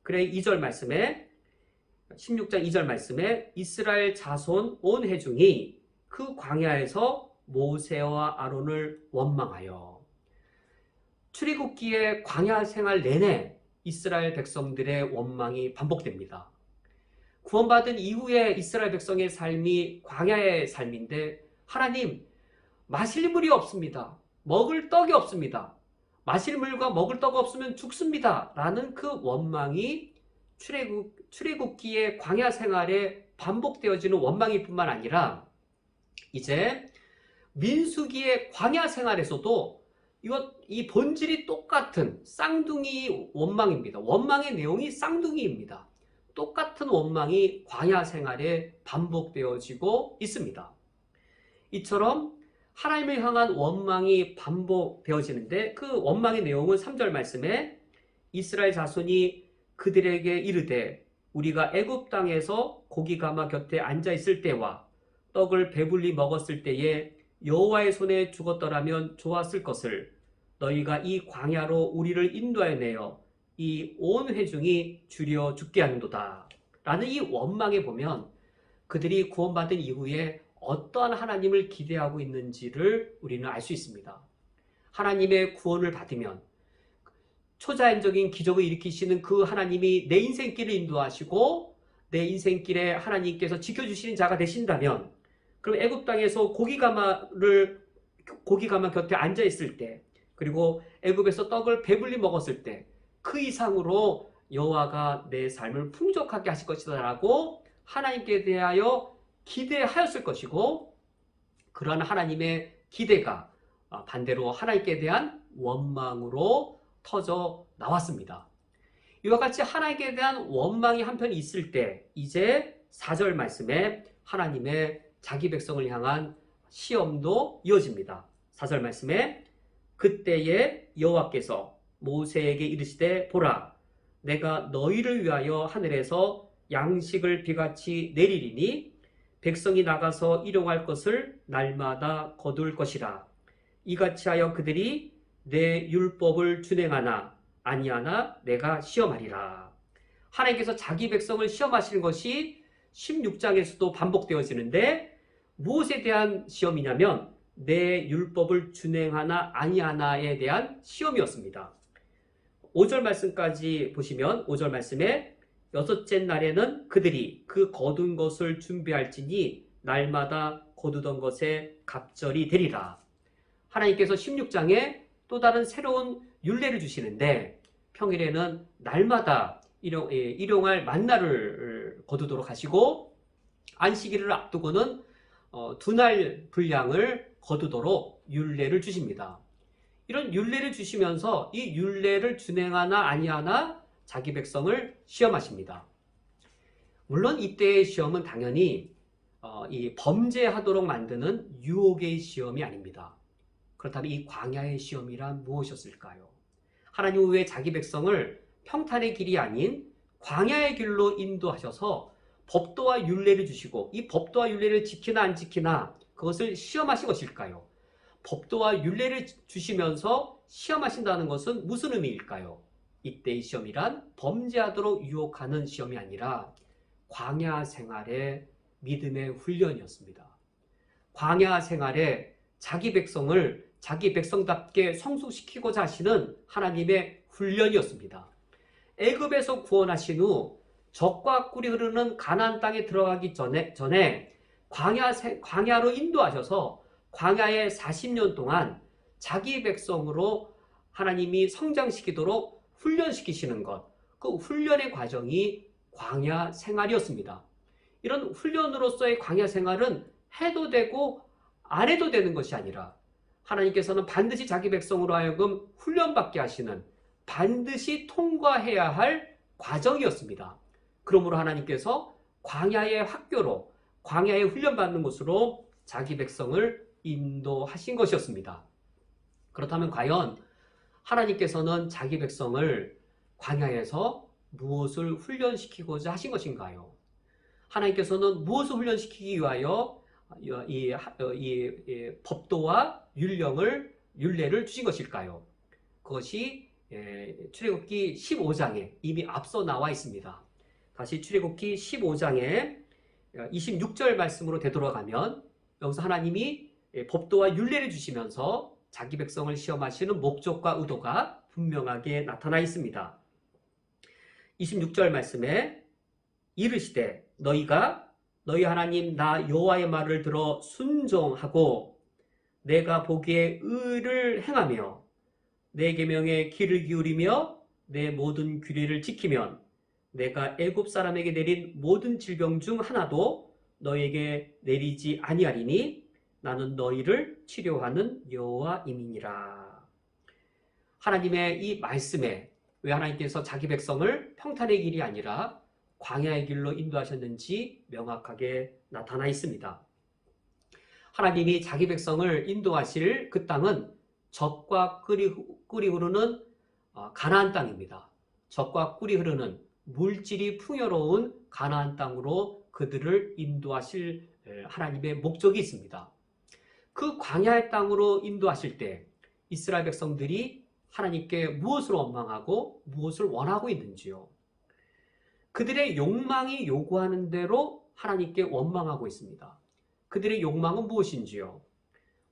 Speaker 1: 그래 2절 말씀에 16장 2절 말씀에 이스라엘 자손 온 회중이 그 광야에서 모세와 아론을 원망하여 출애굽기의 광야 생활 내내 이스라엘 백성들의 원망이 반복됩니다. 구원받은 이후에 이스라엘 백성의 삶이 광야의 삶인데 하나님 마실 물이 없습니다. 먹을 떡이 없습니다. 마실 물과 먹을 떡 없으면 죽습니다. 라는 그 원망이 출애굽기의 광야 생활에 반복되어지는 원망일 뿐만 아니라 이제 민수기의 광야 생활에서도 이 본질이 똑같은 쌍둥이 원망입니다. 원망의 내용이 쌍둥이입니다. 똑같은 원망이 광야 생활에 반복되어지고 있습니다. 이처럼 하나님을 향한 원망이 반복되어지는데 그 원망의 내용은 3절 말씀에 이스라엘 자손이 그들에게 이르되 우리가 애굽 땅에서 고기 가마 곁에 앉아 있을 때와 떡을 배불리 먹었을 때에 여호와의 손에 죽었더라면 좋았을 것을 너희가 이 광야로 우리를 인도하여 내어 이 온 회중이 주려 죽게 하는도다. 라는 이 원망에 보면 그들이 구원받은 이후에 어떠한 하나님을 기대하고 있는지를 우리는 알 수 있습니다. 하나님의 구원을 받으면 초자연적인 기적을 일으키시는 그 하나님이 내 인생길을 인도하시고 내 인생길에 하나님께서 지켜주시는 자가 되신다면 그럼 애굽 땅에서 고기 가마 곁에 앉아 있을 때 그리고 애굽에서 떡을 배불리 먹었을 때 그 이상으로 여호와가 내 삶을 풍족하게 하실 것이다 라고 하나님께 대하여 기대하였을 것이고 그러한 하나님의 기대가 반대로 하나님께 대한 원망으로 터져 나왔습니다. 이와 같이 하나님께 대한 원망이 한편 있을 때 이제 4절 말씀에 하나님의 자기 백성을 향한 시험도 이어집니다. 4절 말씀에 그때에 여호와께서 모세에게 이르시되 보라 내가 너희를 위하여 하늘에서 양식을 비같이 내리리니 백성이 나가서 일용할 것을 날마다 거둘 것이라 이같이 하여 그들이 내 율법을 준행하나 아니하나 내가 시험하리라. 하나님께서 자기 백성을 시험하시는 것이 16장에서도 반복되어지는데 무엇에 대한 시험이냐면 내 율법을 준행하나 아니하나에 대한 시험이었습니다. 5절 말씀까지 보시면 5절 말씀에 여섯째 날에는 그들이 그 거둔 것을 준비할지니 날마다 거두던 것에 갑절이 되리라. 하나님께서 16장에 또 다른 새로운 율례를 주시는데 평일에는 날마다 일용할 만나를 거두도록 하시고 안식일을 앞두고는 2날 분량을 거두도록 율례를 주십니다. 이런 율례를 주시면서 이 율례를 준행하나 아니하나 자기 백성을 시험하십니다. 물론 이때의 시험은 당연히 이 범죄하도록 만드는 유혹의 시험이 아닙니다. 그렇다면 이 광야의 시험이란 무엇이었을까요? 하나님 후에 자기 백성을 평탄의 길이 아닌 광야의 길로 인도하셔서 법도와 율례를 주시고 이 법도와 율례를 지키나 안 지키나 그것을 시험하신 것일까요? 법도와 율례를 주시면서 시험하신다는 것은 무슨 의미일까요? 이때의 시험이란 범죄하도록 유혹하는 시험이 아니라 광야 생활의 믿음의 훈련이었습니다. 광야 생활에 자기 백성을 자기 백성답게 성숙시키고자 하시는 하나님의 훈련이었습니다. 애굽에서 구원하신 후 적과 꿀이 흐르는 가나안 땅에 들어가기 전에 광야로 인도하셔서 광야에 40년 동안 자기 백성으로 하나님이 성장시키도록 훈련시키시는 것, 그 훈련의 과정이 광야 생활이었습니다. 이런 훈련으로서의 광야 생활은 해도 되고 안 해도 되는 것이 아니라 하나님께서는 반드시 자기 백성으로 하여금 훈련받게 하시는, 반드시 통과해야 할 과정이었습니다. 그러므로 하나님께서 광야의 학교로, 광야의 훈련받는 곳으로 자기 백성을 인도하신 것이었습니다. 그렇다면 과연 하나님께서는 자기 백성을 광야에서 무엇을 훈련시키고자 하신 것인가요? 하나님께서는 무엇을 훈련시키기 위하여 이 법도와 율례를 주신 것일까요? 그것이 출애굽기 15장에 이미 앞서 나와 있습니다. 다시 출애굽기 15장에 26절 말씀으로 되돌아가면 여기서 하나님이 법도와 율례를 주시면서 자기 백성을 시험하시는 목적과 의도가 분명하게 나타나 있습니다. 26절 말씀에 이르시되 너희가 너희 하나님 나 여호와의 말을 들어 순종하고 내가 보기에 의를 행하며 내 계명에 귀를 기울이며 내 모든 규례를 지키면 내가 애굽 사람에게 내린 모든 질병 중 하나도 너희에게 내리지 아니하리니 나는 너희를 치료하는 여호와임이니라. 하나님의 이 말씀에 왜 하나님께서 자기 백성을 평탄의 길이 아니라 광야의 길로 인도하셨는지 명확하게 나타나 있습니다. 하나님이 자기 백성을 인도하실 그 땅은 젖과 꿀이 흐르는 가나안 땅입니다. 젖과 꿀이 흐르는 물질이 풍요로운 가나안 땅으로 그들을 인도하실 하나님의 목적이 있습니다. 그 광야의 땅으로 인도하실 때 이스라엘 백성들이 하나님께 무엇을 원망하고 무엇을 원하고 있는지요? 그들의 욕망이 요구하는 대로 하나님께 원망하고 있습니다. 그들의 욕망은 무엇인지요?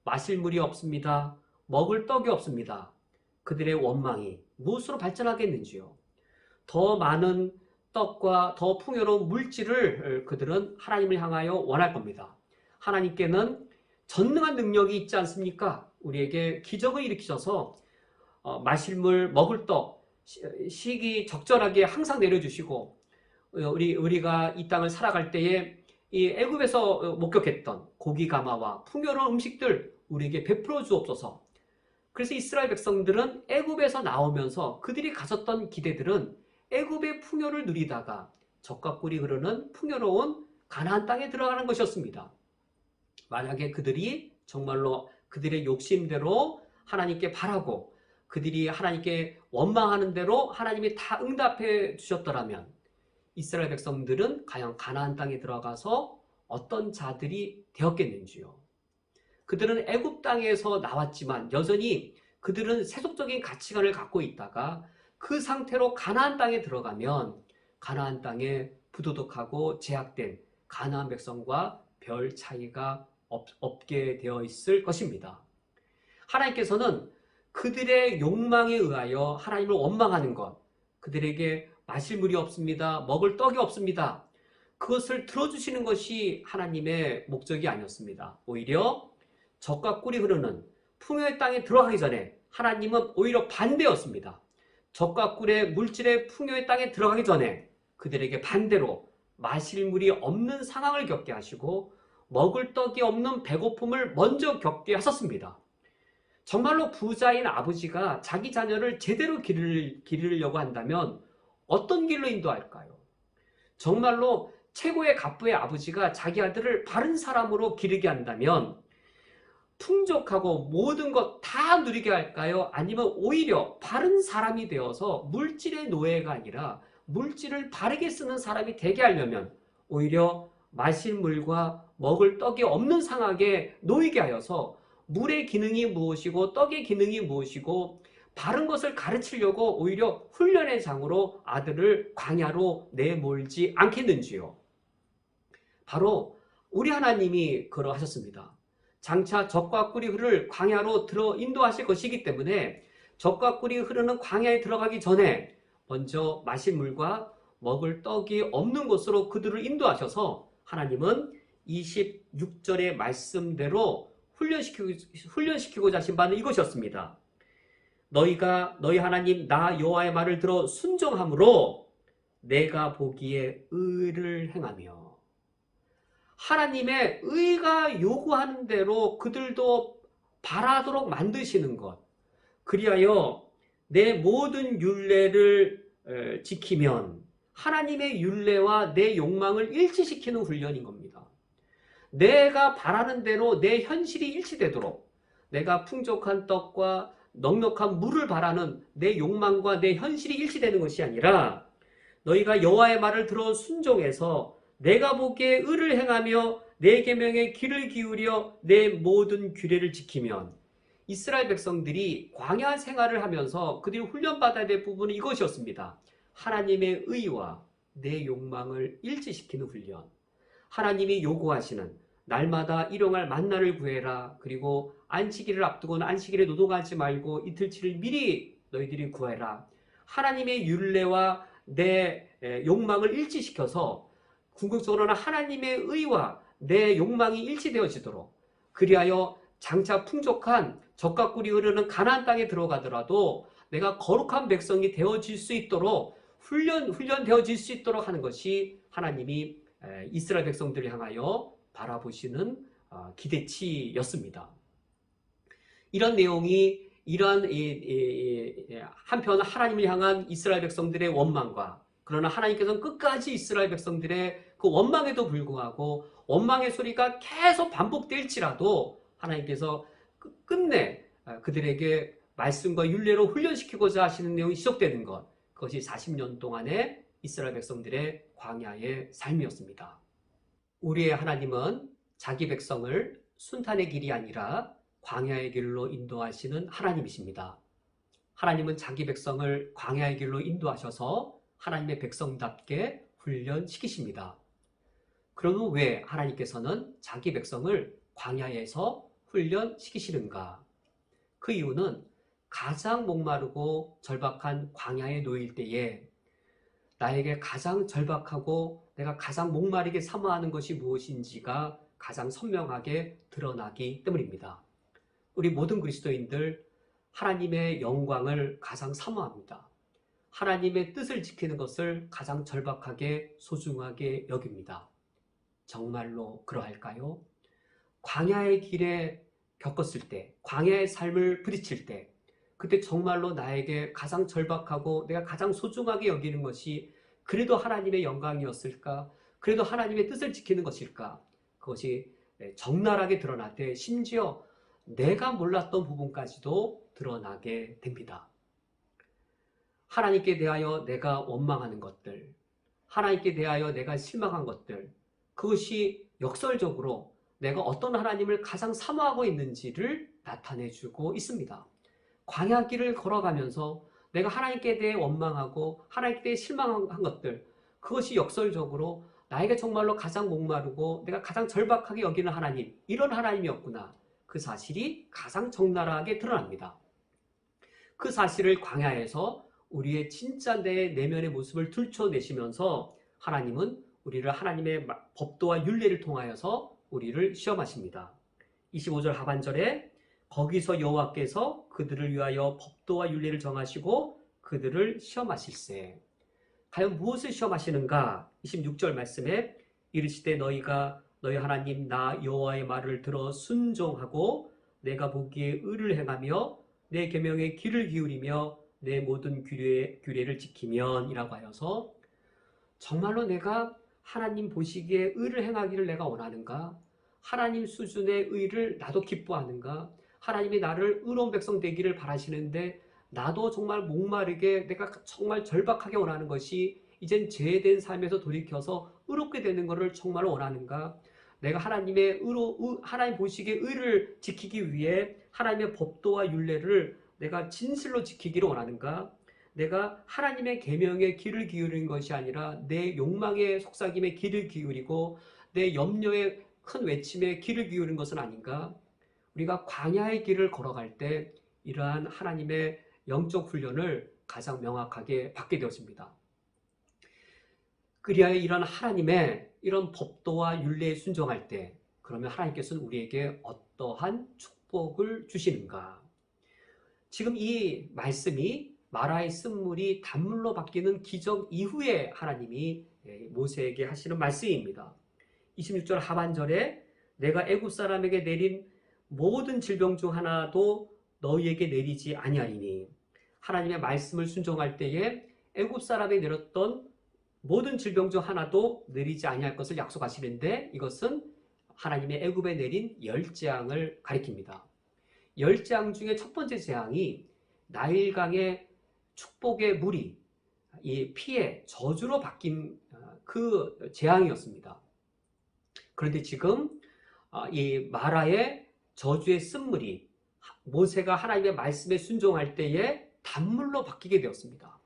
Speaker 1: 마실 물이 없습니다. 먹을 떡이 없습니다. 그들의 원망이 무엇으로 발전하겠는지요? 더 많은 떡과 더 풍요로운 물질을 그들은 하나님을 향하여 원할 겁니다. 하나님께는 전능한 능력이 있지 않습니까? 우리에게 기적을 일으키셔서 마실 물, 먹을 떡, 시기 적절하게 항상 내려주시고 우리가 이 땅을 살아갈 때에 이 애굽에서 목격했던 고기 가마와 풍요로운 음식들 우리에게 베풀어 주옵소서. 그래서 이스라엘 백성들은 애굽에서 나오면서 그들이 가졌던 기대들은 애굽의 풍요를 누리다가 젖과 꿀이 흐르는 풍요로운 가나안 땅에 들어가는 것이었습니다. 만약에 그들이 정말로 그들의 욕심대로 하나님께 바라고 그들이 하나님께 원망하는 대로 하나님이 다 응답해 주셨더라면 이스라엘 백성들은 과연 가나안 땅에 들어가서 어떤 자들이 되었겠는지요. 그들은 애굽 땅에서 나왔지만 여전히 그들은 세속적인 가치관을 갖고 있다가 그 상태로 가나안 땅에 들어가면 가나안 땅에 부도덕하고 제약된 가나안 백성과 별 차이가 없게 되어 있을 것입니다. 하나님께서는 그들의 욕망에 의하여 하나님을 원망하는 것, 그들에게 마실 물이 없습니다. 먹을 떡이 없습니다. 그것을 들어주시는 것이 하나님의 목적이 아니었습니다. 오히려 젖과 꿀이 흐르는 풍요의 땅에 들어가기 전에 하나님은 오히려 반대였습니다. 젖과 꿀의 물질의 풍요의 땅에 들어가기 전에 그들에게 반대로 마실 물이 없는 상황을 겪게 하시고 먹을 떡이 없는 배고픔을 먼저 겪게 하셨습니다. 정말로 부자인 아버지가 자기 자녀를 제대로 기르려고 한다면 어떤 길로 인도할까요? 정말로 최고의 갑부의 아버지가 자기 아들을 바른 사람으로 기르게 한다면 풍족하고 모든 것 다 누리게 할까요? 아니면 오히려 바른 사람이 되어서 물질의 노예가 아니라 물질을 바르게 쓰는 사람이 되게 하려면 오히려 마실 물과 먹을 떡이 없는 상황에 놓이게 하여서 물의 기능이 무엇이고 떡의 기능이 무엇이고 바른 것을 가르치려고 오히려 훈련의 장으로 아들을 광야로 내몰지 않겠는지요. 바로 우리 하나님이 그러하셨습니다. 장차 젖과 꿀이 흐를 광야로 인도하실 것이기 때문에 젖과 꿀이 흐르는 광야에 들어가기 전에 먼저 마실 물과 먹을 떡이 없는 곳으로 그들을 인도하셔서 하나님은 26절의 말씀대로 훈련시키고자 하신 바는 이것이었습니다. 너희가 너희 하나님 나 여호와의 말을 들어 순종함으로 내가 보기에 의를 행하며, 하나님의 의가 요구하는 대로 그들도 바라도록 만드시는 것, 그리하여 내 모든 율례를 지키면, 하나님의 율례와 내 욕망을 일치시키는 훈련인 겁니다. 내가 바라는 대로 내 현실이 일치되도록, 내가 풍족한 떡과 넉넉한 물을 바라는 내 욕망과 내 현실이 일치되는 것이 아니라 너희가 여호와의 말을 들어 순종해서 내가 보기에 의를 행하며 내 계명에 귀를 기울여 내 모든 규례를 지키면, 이스라엘 백성들이 광야 생활을 하면서 그들이 훈련받아야 될 부분은 이것이었습니다. 하나님의 의와 내 욕망을 일치시키는 훈련. 하나님이 요구하시는 날마다 일용할 만나를 구해라. 그리고 안식일을 앞두고는 안식일에 노동하지 말고 이틀치를 미리 너희들이 구해라. 하나님의 율례와 내 욕망을 일치시켜서 궁극적으로는 하나님의 의와 내 욕망이 일치되어지도록, 그리하여 장차 풍족한 젖과 꿀이 흐르는 가나안 땅에 들어가더라도 내가 거룩한 백성이 되어질 수 있도록 훈련되어질 수 있도록 하는 것이 하나님이 이스라엘 백성들을 향하여 바라보시는 기대치였습니다. 이런 내용이 이러한 한편 하나님을 향한 이스라엘 백성들의 원망과, 그러나 하나님께서는 끝까지 이스라엘 백성들의 그 원망에도 불구하고 원망의 소리가 계속 반복될지라도 하나님께서 끝내 그들에게 말씀과 율례로 훈련시키고자 하시는 내용이 지속되는 것, 그것이 40년 동안의 이스라엘 백성들의 광야의 삶이었습니다. 우리의 하나님은 자기 백성을 순탄의 길이 아니라 광야의 길로 인도하시는 하나님이십니다. 하나님은 자기 백성을 광야의 길로 인도하셔서 하나님의 백성답게 훈련시키십니다. 그러면 왜 하나님께서는 자기 백성을 광야에서 훈련시키시는가? 그 이유는 가장 목마르고 절박한 광야에 놓일 때에 나에게 가장 절박하고 내가 가장 목마르게 사모하는 것이 무엇인지가 가장 선명하게 드러나기 때문입니다. 우리 모든 그리스도인들 하나님의 영광을 가장 사모합니다. 하나님의 뜻을 지키는 것을 가장 절박하게 소중하게 여깁니다. 정말로 그러할까요? 광야의 길에 겪었을 때, 광야의 삶을 부딪힐 때, 그때 정말로 나에게 가장 절박하고 내가 가장 소중하게 여기는 것이 그래도 하나님의 영광이었을까? 그래도 하나님의 뜻을 지키는 것일까? 그것이 적나라하게 드러날 때 심지어 내가 몰랐던 부분까지도 드러나게 됩니다. 하나님께 대하여 내가 원망하는 것들, 하나님께 대하여 내가 실망한 것들, 그것이 역설적으로 내가 어떤 하나님을 가장 사모하고 있는지를 나타내주고 있습니다. 광야길을 걸어가면서 내가 하나님께 대해 원망하고 하나님께 대해 실망한 것들, 그것이 역설적으로 나에게 정말로 가장 목마르고 내가 가장 절박하게 여기는 하나님, 이런 하나님이었구나. 그 사실이 가장 적나라하게 드러납니다. 그 사실을 광야에서 우리의 진짜 내 내면의 모습을 들춰내시면서 하나님은 우리를 하나님의 법도와 율례를 통하여서 우리를 시험하십니다. 25절 하반절에 거기서 여호와께서 그들을 위하여 법도와 율례를 정하시고 그들을 시험하실세. 과연 무엇을 시험하시는가? 26절 말씀에 이르시되 너희가 너희 하나님 나 여호와의 말을 들어 순종하고 내가 보기에 의를 행하며 내 계명에 귀를 기울이며 내 모든 규례를 지키면 이라고 하여서 정말로 내가 하나님 보시기에 의를 행하기를 내가 원하는가? 하나님 수준의 의를 나도 기뻐하는가? 하나님이 나를 의로운 백성 되기를 바라시는데 나도 정말 목마르게 내가 정말 절박하게 원하는 것이 이젠 죄된 삶에서 돌이켜서 의롭게 되는 것을 정말 원하는가? 내가 하나님 보시기에 의를 지키기 위해 하나님의 법도와 율례를 내가 진실로 지키기를 원하는가? 내가 하나님의 계명에 귀를 기울이는 것이 아니라 내 욕망의 속삭임에 귀를 기울이고 내 염려의 큰 외침에 귀를 기울인 것은 아닌가? 우리가 광야의 길을 걸어갈 때 이러한 하나님의 영적 훈련을 가장 명확하게 받게 되었습니다. 그리하여 이런 하나님의 이런 법도와 율례에 순종할 때 그러면 하나님께서는 우리에게 어떠한 축복을 주시는가? 지금 이 말씀이 마라의 쓴물이 단물로 바뀌는 기적 이후에 하나님이 모세에게 하시는 말씀입니다. 26절 하반절에 내가 애굽 사람에게 내린 모든 질병 중 하나도 너희에게 내리지 아니하리니, 하나님의 말씀을 순종할 때에 애굽 사람에 내렸던 모든 질병 중 하나도 내리지 아니할 것을 약속하시는데, 이것은 하나님의 애굽에 내린 10재앙을 가리킵니다. 10재앙 중에 첫 번째 재앙이 나일강의 축복의 물이 이 피의 저주로 바뀐 그 재앙이었습니다. 그런데 지금 이 마라의 저주의 쓴물이 모세가 하나님의 말씀에 순종할 때에 단물로 바뀌게 되었습니다.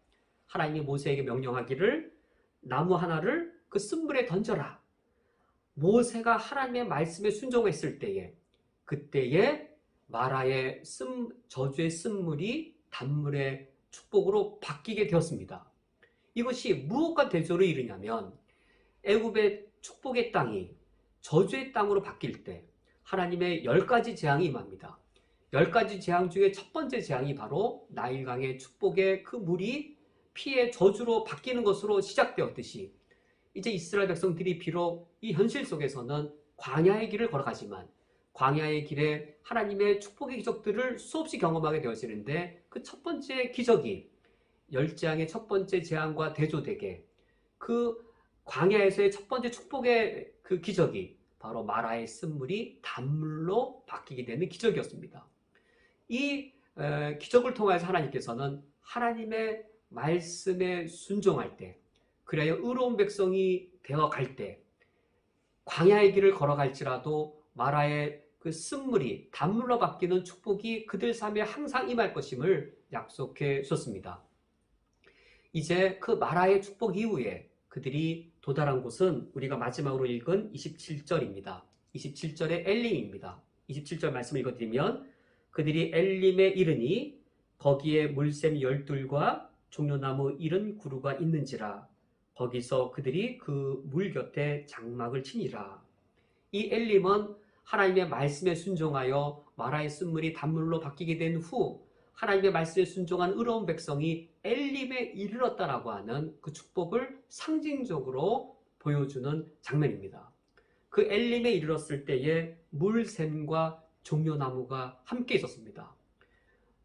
Speaker 1: 하나님이 모세에게 명령하기를 나무 하나를 그 쓴물에 던져라. 모세가 하나님의 말씀에 순종했을 때에 그때에 마라의 저주의 쓴물이 단물의 축복으로 바뀌게 되었습니다. 이것이 무엇과 대조를 이루냐면 애굽의 축복의 땅이 저주의 땅으로 바뀔 때 하나님의 10가지 재앙이 임합니다. 10가지 재앙 중에 첫 번째 재앙이 바로 나일강의 축복의 그 물이 피의 저주로 바뀌는 것으로 시작되었듯이, 이제 이스라엘 백성들이 비록 이 현실 속에서는 광야의 길을 걸어가지만 광야의 길에 하나님의 축복의 기적들을 수없이 경험하게 되어지는데, 그 첫 번째 기적이 10재앙의 첫 번째 재앙과 대조되게 그 광야에서의 첫 번째 축복의 그 기적이 바로 마라의 쓴물이 단물로 바뀌게 되는 기적이었습니다. 이 기적을 통해서 하나님께서는 하나님의 말씀에 순종할 때, 그래야 의로운 백성이 되어갈 때 광야의 길을 걸어갈지라도 마라의 그 쓴물이 단물로 바뀌는 축복이 그들 삶에 항상 임할 것임을 약속해 주셨습니다. 이제 그 마라의 축복 이후에 그들이 도달한 곳은 우리가 마지막으로 읽은 27절입니다. 27절의 엘림입니다. 27절 말씀을 읽어드리면 그들이 엘림에 이르니 거기에 물샘 12과 종려나무 70그루가 있는지라 거기서 그들이 그 물 곁에 장막을 치니라. 이 엘림은 하나님의 말씀에 순종하여 마라의 쓴물이 단물로 바뀌게 된 후 하나님의 말씀에 순종한 의로운 백성이 엘림에 이르렀다라고 하는 그 축복을 상징적으로 보여주는 장면입니다. 그 엘림에 이르렀을 때에 물샘과 종려나무가 함께 있었습니다.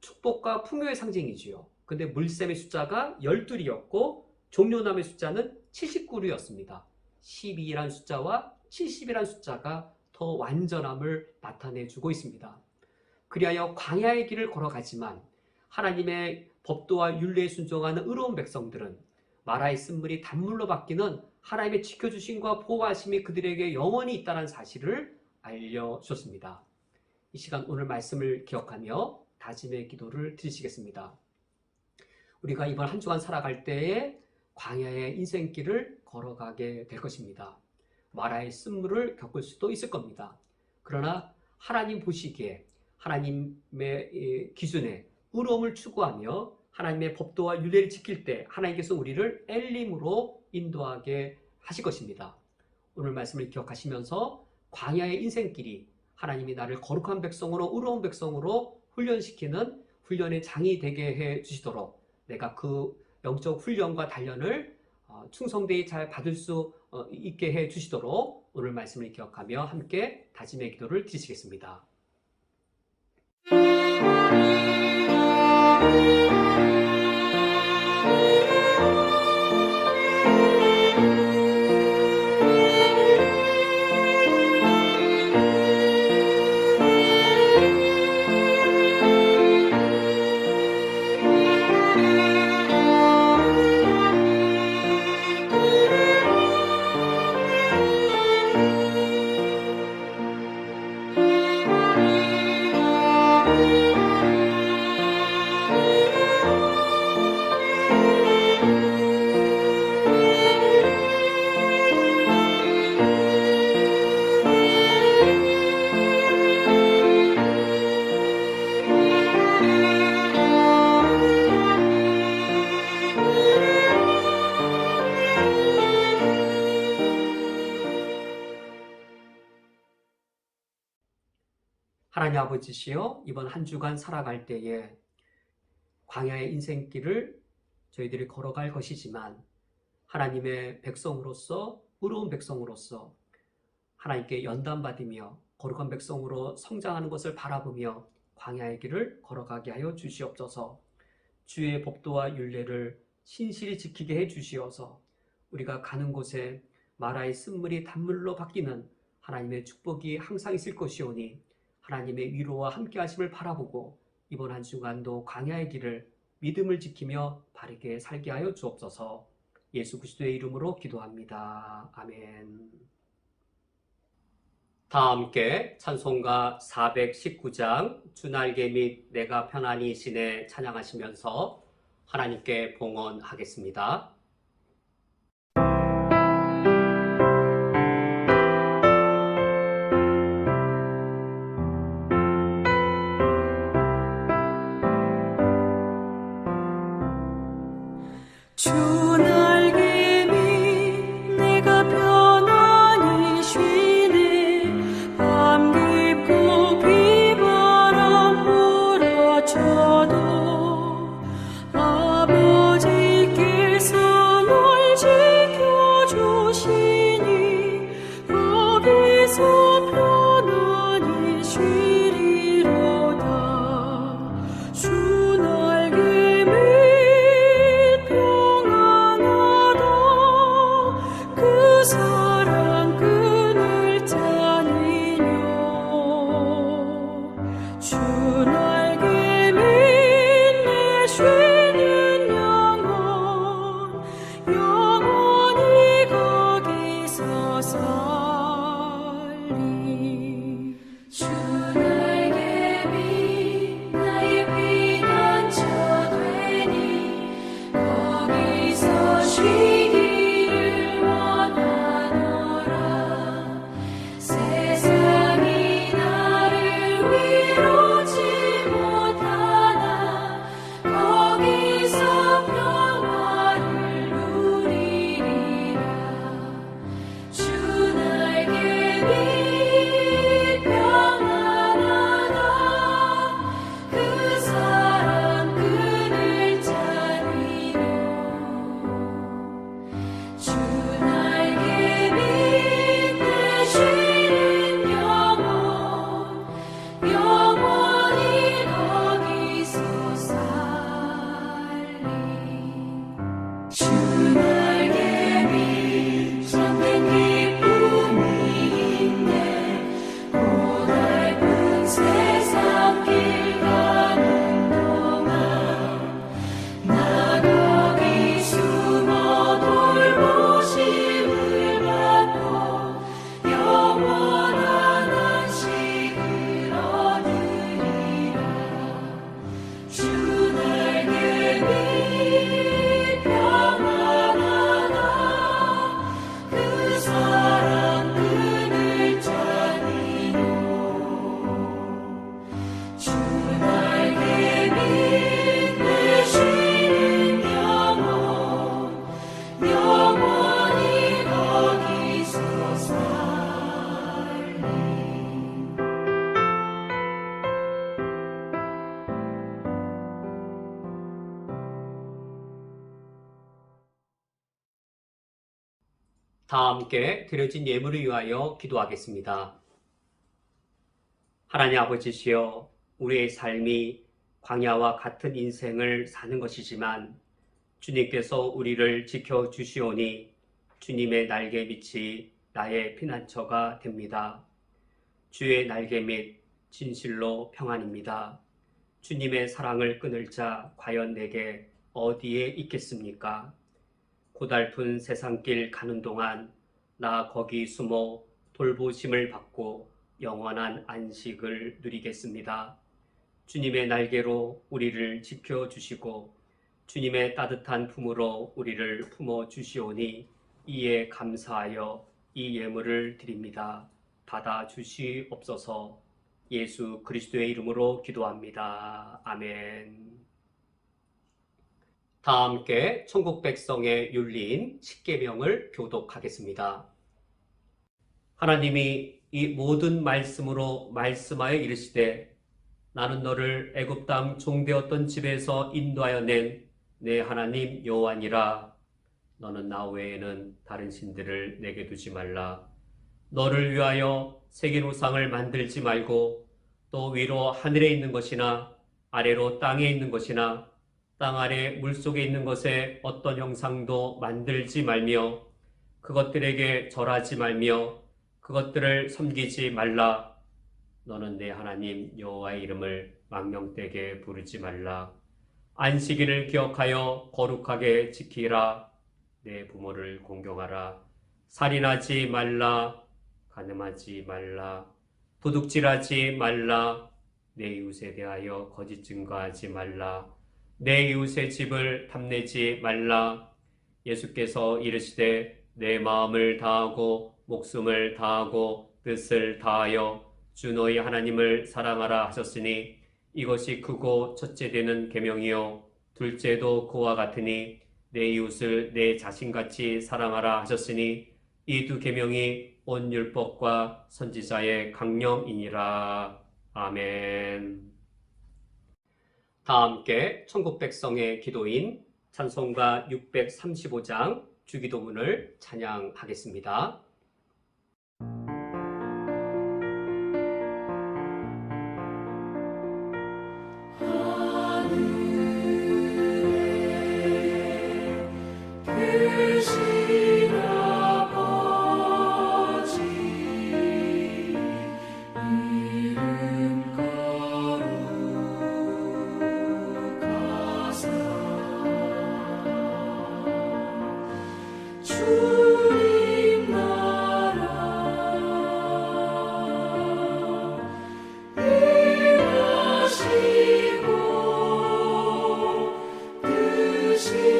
Speaker 1: 축복과 풍요의 상징이지요. 근데 물샘의 숫자가 12이었고 종려나무의 숫자는 79였습니다. 12라는 숫자와 70이라는 숫자가 더 완전함을 나타내주고 있습니다. 그리하여 광야의 길을 걸어가지만 하나님의 법도와 율례에 순종하는 의로운 백성들은 마라의 쓴물이 단물로 바뀌는 하나님의 지켜주심과 보호하심이 그들에게 영원히 있다는 사실을 알려주셨습니다. 이 시간 오늘 말씀을 기억하며 다짐의 기도를 드리시겠습니다. 우리가 이번 한 주간 살아갈 때에 광야의 인생길을 걸어가게 될 것입니다. 마라의 쓴물을 겪을 수도 있을 겁니다. 그러나 하나님 보시기에 하나님의 기준에 의로움을 추구하며 하나님의 법도와 율례를 지킬 때 하나님께서 우리를 엘림으로 인도하게 하실 것입니다. 오늘 말씀을 기억하시면서 광야의 인생길이 하나님이 나를 거룩한 백성으로 의로운 백성으로 훈련시키는 훈련의 장이 되게 해 주시도록 내가 그 영적 훈련과 단련을 충성되이 잘 받을 수 있게 해 주시도록 오늘 말씀을 기억하며 함께 다짐의 기도를 드리시겠습니다. 하나님 아버지시여, 이번 한 주간 살아갈 때에 광야의 인생길을 저희들이 걸어갈 것이지만 하나님의 백성으로서, 의로운 백성으로서 하나님께 연단받으며 거룩한 백성으로 성장하는 것을 바라보며 광야의 길을 걸어가게 하여 주시옵소서. 주의 법도와 율례를 신실히 지키게 해 주시어서 우리가 가는 곳에 마라의 쓴물이 단물로 바뀌는 하나님의 축복이 항상 있을 것이오니 하나님의 위로와 함께 하심을 바라보고 이번 한 주간도 광야의 길을 믿음을 지키며 바르게 살게 하여 주옵소서. 예수 그리스도의 이름으로 기도합니다. 아멘. 다 함께 찬송가 419장 주날개 및 내가 편안히 지내 찬양하시면서 하나님께 봉헌하겠습니다.
Speaker 3: 주 날개 밑 내가 편안히 쉬네. 밤 깊고 비바람 불어쳐도 아버지께서 널 지켜주시니 거기서 편안히 쉬리로다. 주 날개 밑 그 사랑 끈을 짜니뇨. 주 날개 밑에 쉬는 영혼 영원히 거기서 살리. 주 날개 밑 나의 피난처 되니 거기서 쉬기 세상이 나를 위로치 못하나 거기서 평화를 누리리라. 주 날개 밑 평안하다. 그 사랑 끈을 짜니요. 주 날개 밑에 쉬는 영혼 영원히 거기서 살리. 주 날개 밑 참된 기쁨이 있네. 고달픈 세상 길 가는 동안 나 거기 숨어 돌보심을 받고 영원한 안식을 얻으리라. 주 날개 밑 평안하다. 그 사랑 끈을 짜니요. 주 날개 밑에 쉬는 영혼 영원히 거기서 살리.
Speaker 1: 다 함께 드려진 예물을 위하여 기도하겠습니다. 하나님 아버지시여, 우리의 삶이 광야와 같은 인생을 사는 것이지만 주님께서 우리를 지켜주시오니 주님의 날개 밑이 나의 피난처가 됩니다. 주의 날개 밑 진실로 평안입니다. 주님의 사랑을 끊을 자 과연 내게 어디에 있겠습니까? 고달픈 세상길 가는 동안 나 거기 숨어 돌보심을 받고 영원한 안식을 누리겠습니다. 주님의 날개로 우리를 지켜주시고 주님의 따뜻한 품으로 우리를 품어주시오니 이에 감사하여 이 예물을 드립니다. 받아주시옵소서. 예수 그리스도의 이름으로 기도합니다. 아멘. 다 함께 천국 백성의 윤리인 십계명을 교독하겠습니다. 하나님이 이 모든 말씀으로 말씀하여 이르시되 나는 너를 애굽 땅 종되었던 집에서 인도하여 낸 내 하나님 여호와니라. 너는 나 외에는 다른 신들을 내게 두지 말라. 너를 위하여 새긴 우상을 만들지 말고 또 위로 하늘에 있는 것이나 아래로 땅에 있는 것이나 땅 아래 물속에 있는 것에 어떤 형상도 만들지 말며 그것들에게 절하지 말며 그것들을 섬기지 말라. 너는 내 하나님 여호와의 이름을 망령되게 부르지 말라. 안식일을 기억하여 거룩하게 지키라. 내 부모를 공경하라. 살인하지 말라. 간음하지 말라. 도둑질하지 말라. 내 이웃에 대하여 거짓 증거하지 말라. 내 이웃의 집을 탐내지 말라. 예수께서 이르시되 내 마음을 다하고 목숨을 다하고 뜻을 다하여 주 너희 하나님을 사랑하라 하셨으니 이것이 크고 첫째 되는 계명이요 둘째도 그와 같으니 내 이웃을 내 자신같이 사랑하라 하셨으니 이 두 계명이 온 율법과 선지자의 강령이니라. 아멘. 다 함께 천국 백성의 기도인 찬송가 635장 주기도문을 찬양하겠습니다.
Speaker 3: 계신 아버지 이름 거룩하사 주님 나라 임하시고 뜻이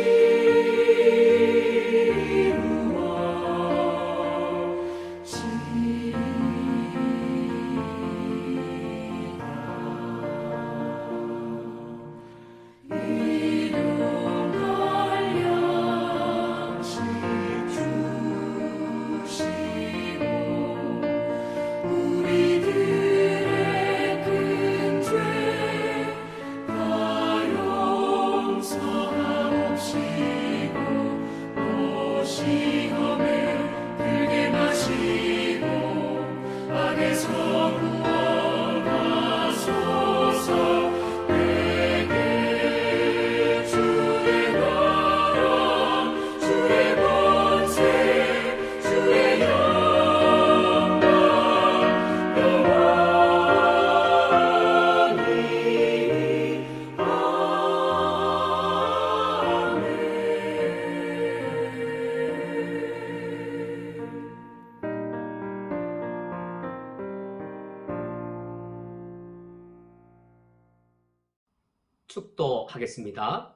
Speaker 1: 축도하겠습니다.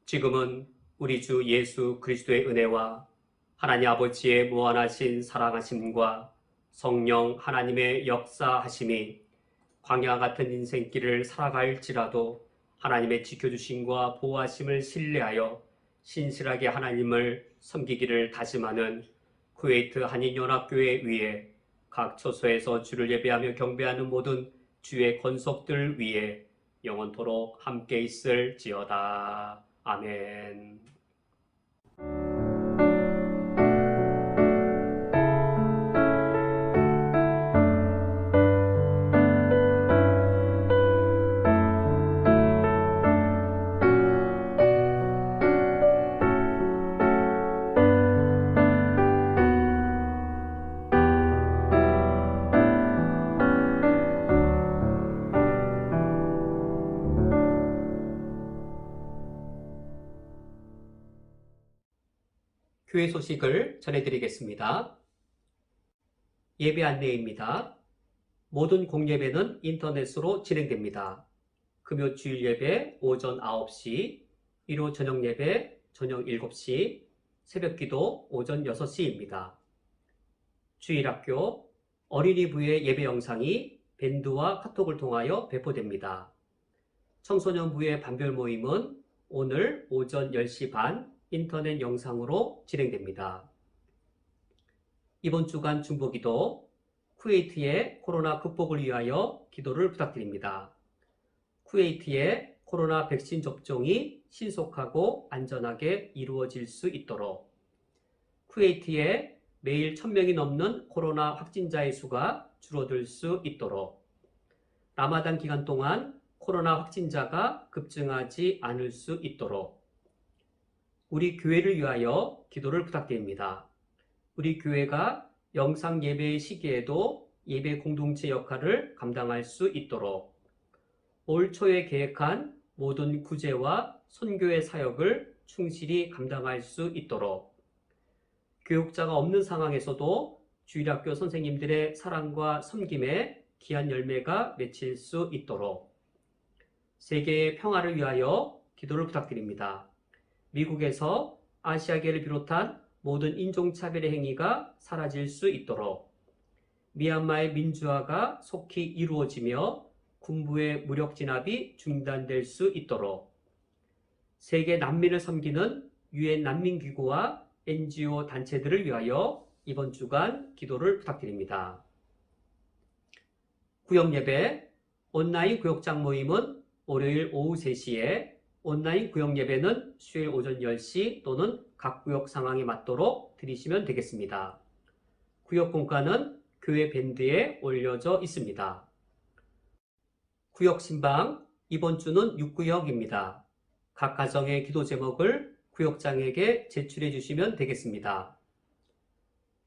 Speaker 1: 지금은 우리 주 예수 그리스도의 은혜와 하나님 아버지의 무한하신 사랑하심과 성령 하나님의 역사하심이 광야 같은 인생길을 살아갈지라도 하나님의 지켜주심과 보호하심을 신뢰하여 신실하게 하나님을 섬기기를 다짐하는 쿠웨이트 한인연합교회 위에 각 처소에서 주를 예배하며 경배하는 모든 주의 권속들 위에 영원토록 함께 있을지어다. 아멘. 교회 소식을 전해드리겠습니다. 예배 안내입니다. 모든 공예배는 인터넷으로 진행됩니다. 금요 주일 예배 오전 9시, 일요 저녁 예배 저녁 7시, 새벽 기도 오전 6시입니다. 주일학교 어린이부의 예배 영상이 밴드와 카톡을 통하여 배포됩니다. 청소년부의 반별 모임은 오늘 오전 10시 반 인터넷 영상으로 진행됩니다. 이번 주간 중보기도 쿠웨이트의 코로나 극복을 위하여 기도를 부탁드립니다. 쿠웨이트의 코로나 백신 접종이 신속하고 안전하게 이루어질 수 있도록, 쿠웨이트에 매일 1000명이 넘는 코로나 확진자의 수가 줄어들 수 있도록, 라마단 기간 동안 코로나 확진자가 급증하지 않을 수 있도록, 우리 교회를 위하여 기도를 부탁드립니다. 우리 교회가 영상 예배의 시기에도 예배 공동체 역할을 감당할 수 있도록, 올 초에 계획한 모든 구제와 선교의 사역을 충실히 감당할 수 있도록, 교육자가 없는 상황에서도 주일학교 선생님들의 사랑과 섬김에 귀한 열매가 맺힐 수 있도록, 세계의 평화를 위하여 기도를 부탁드립니다. 미국에서 아시아계를 비롯한 모든 인종차별의 행위가 사라질 수 있도록, 미얀마의 민주화가 속히 이루어지며 군부의 무력 진압이 중단될 수 있도록, 세계 난민을 섬기는 유엔 난민기구와 NGO 단체들을 위하여 이번 주간 기도를 부탁드립니다. 구역예배, 온라인 구역장 모임은 월요일 오후 3시에, 온라인 구역예배는 수요일 오전 10시 또는 각 구역 상황에 맞도록 드리시면 되겠습니다. 구역 공가는 교회 밴드에 올려져 있습니다. 구역 신방, 이번 주는 6구역입니다. 각 가정의 기도 제목을 구역장에게 제출해 주시면 되겠습니다.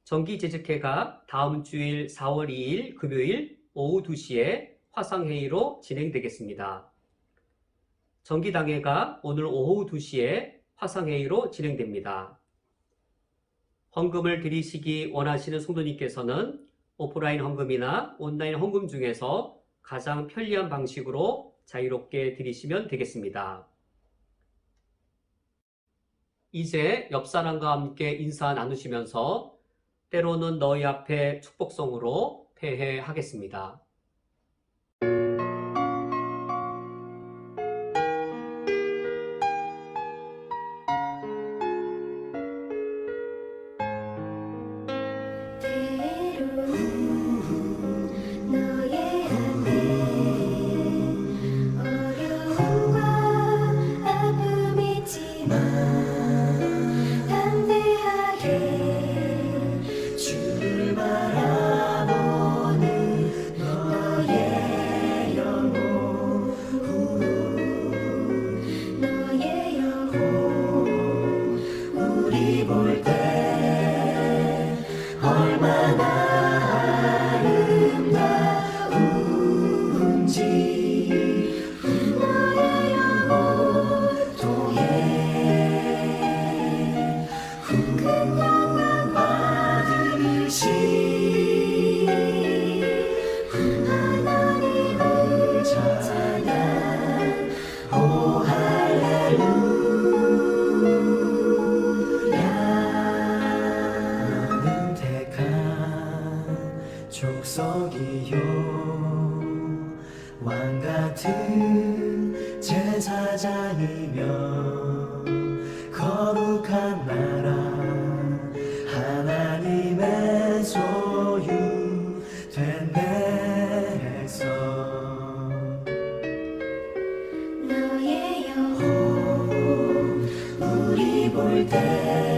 Speaker 1: 정기재직회가 다음 주일 4월 2일 금요일 오후 2시에 화상회의로 진행되겠습니다. 정기당회가 오늘 오후 2시에 화상회의로 진행됩니다. 헌금을 드리시기 원하시는 성도님께서는 오프라인 헌금이나 온라인 헌금 중에서 가장 편리한 방식으로 자유롭게 드리시면 되겠습니다. 이제 옆 사람과 함께 인사 나누시면서 때로는 너희 앞에 축복성으로 폐회하겠습니다.
Speaker 4: 족속이요 왕같은 제사장이며 거룩한 나라 하나님의 소유된 백성
Speaker 3: 너의 영혼 우리 볼 때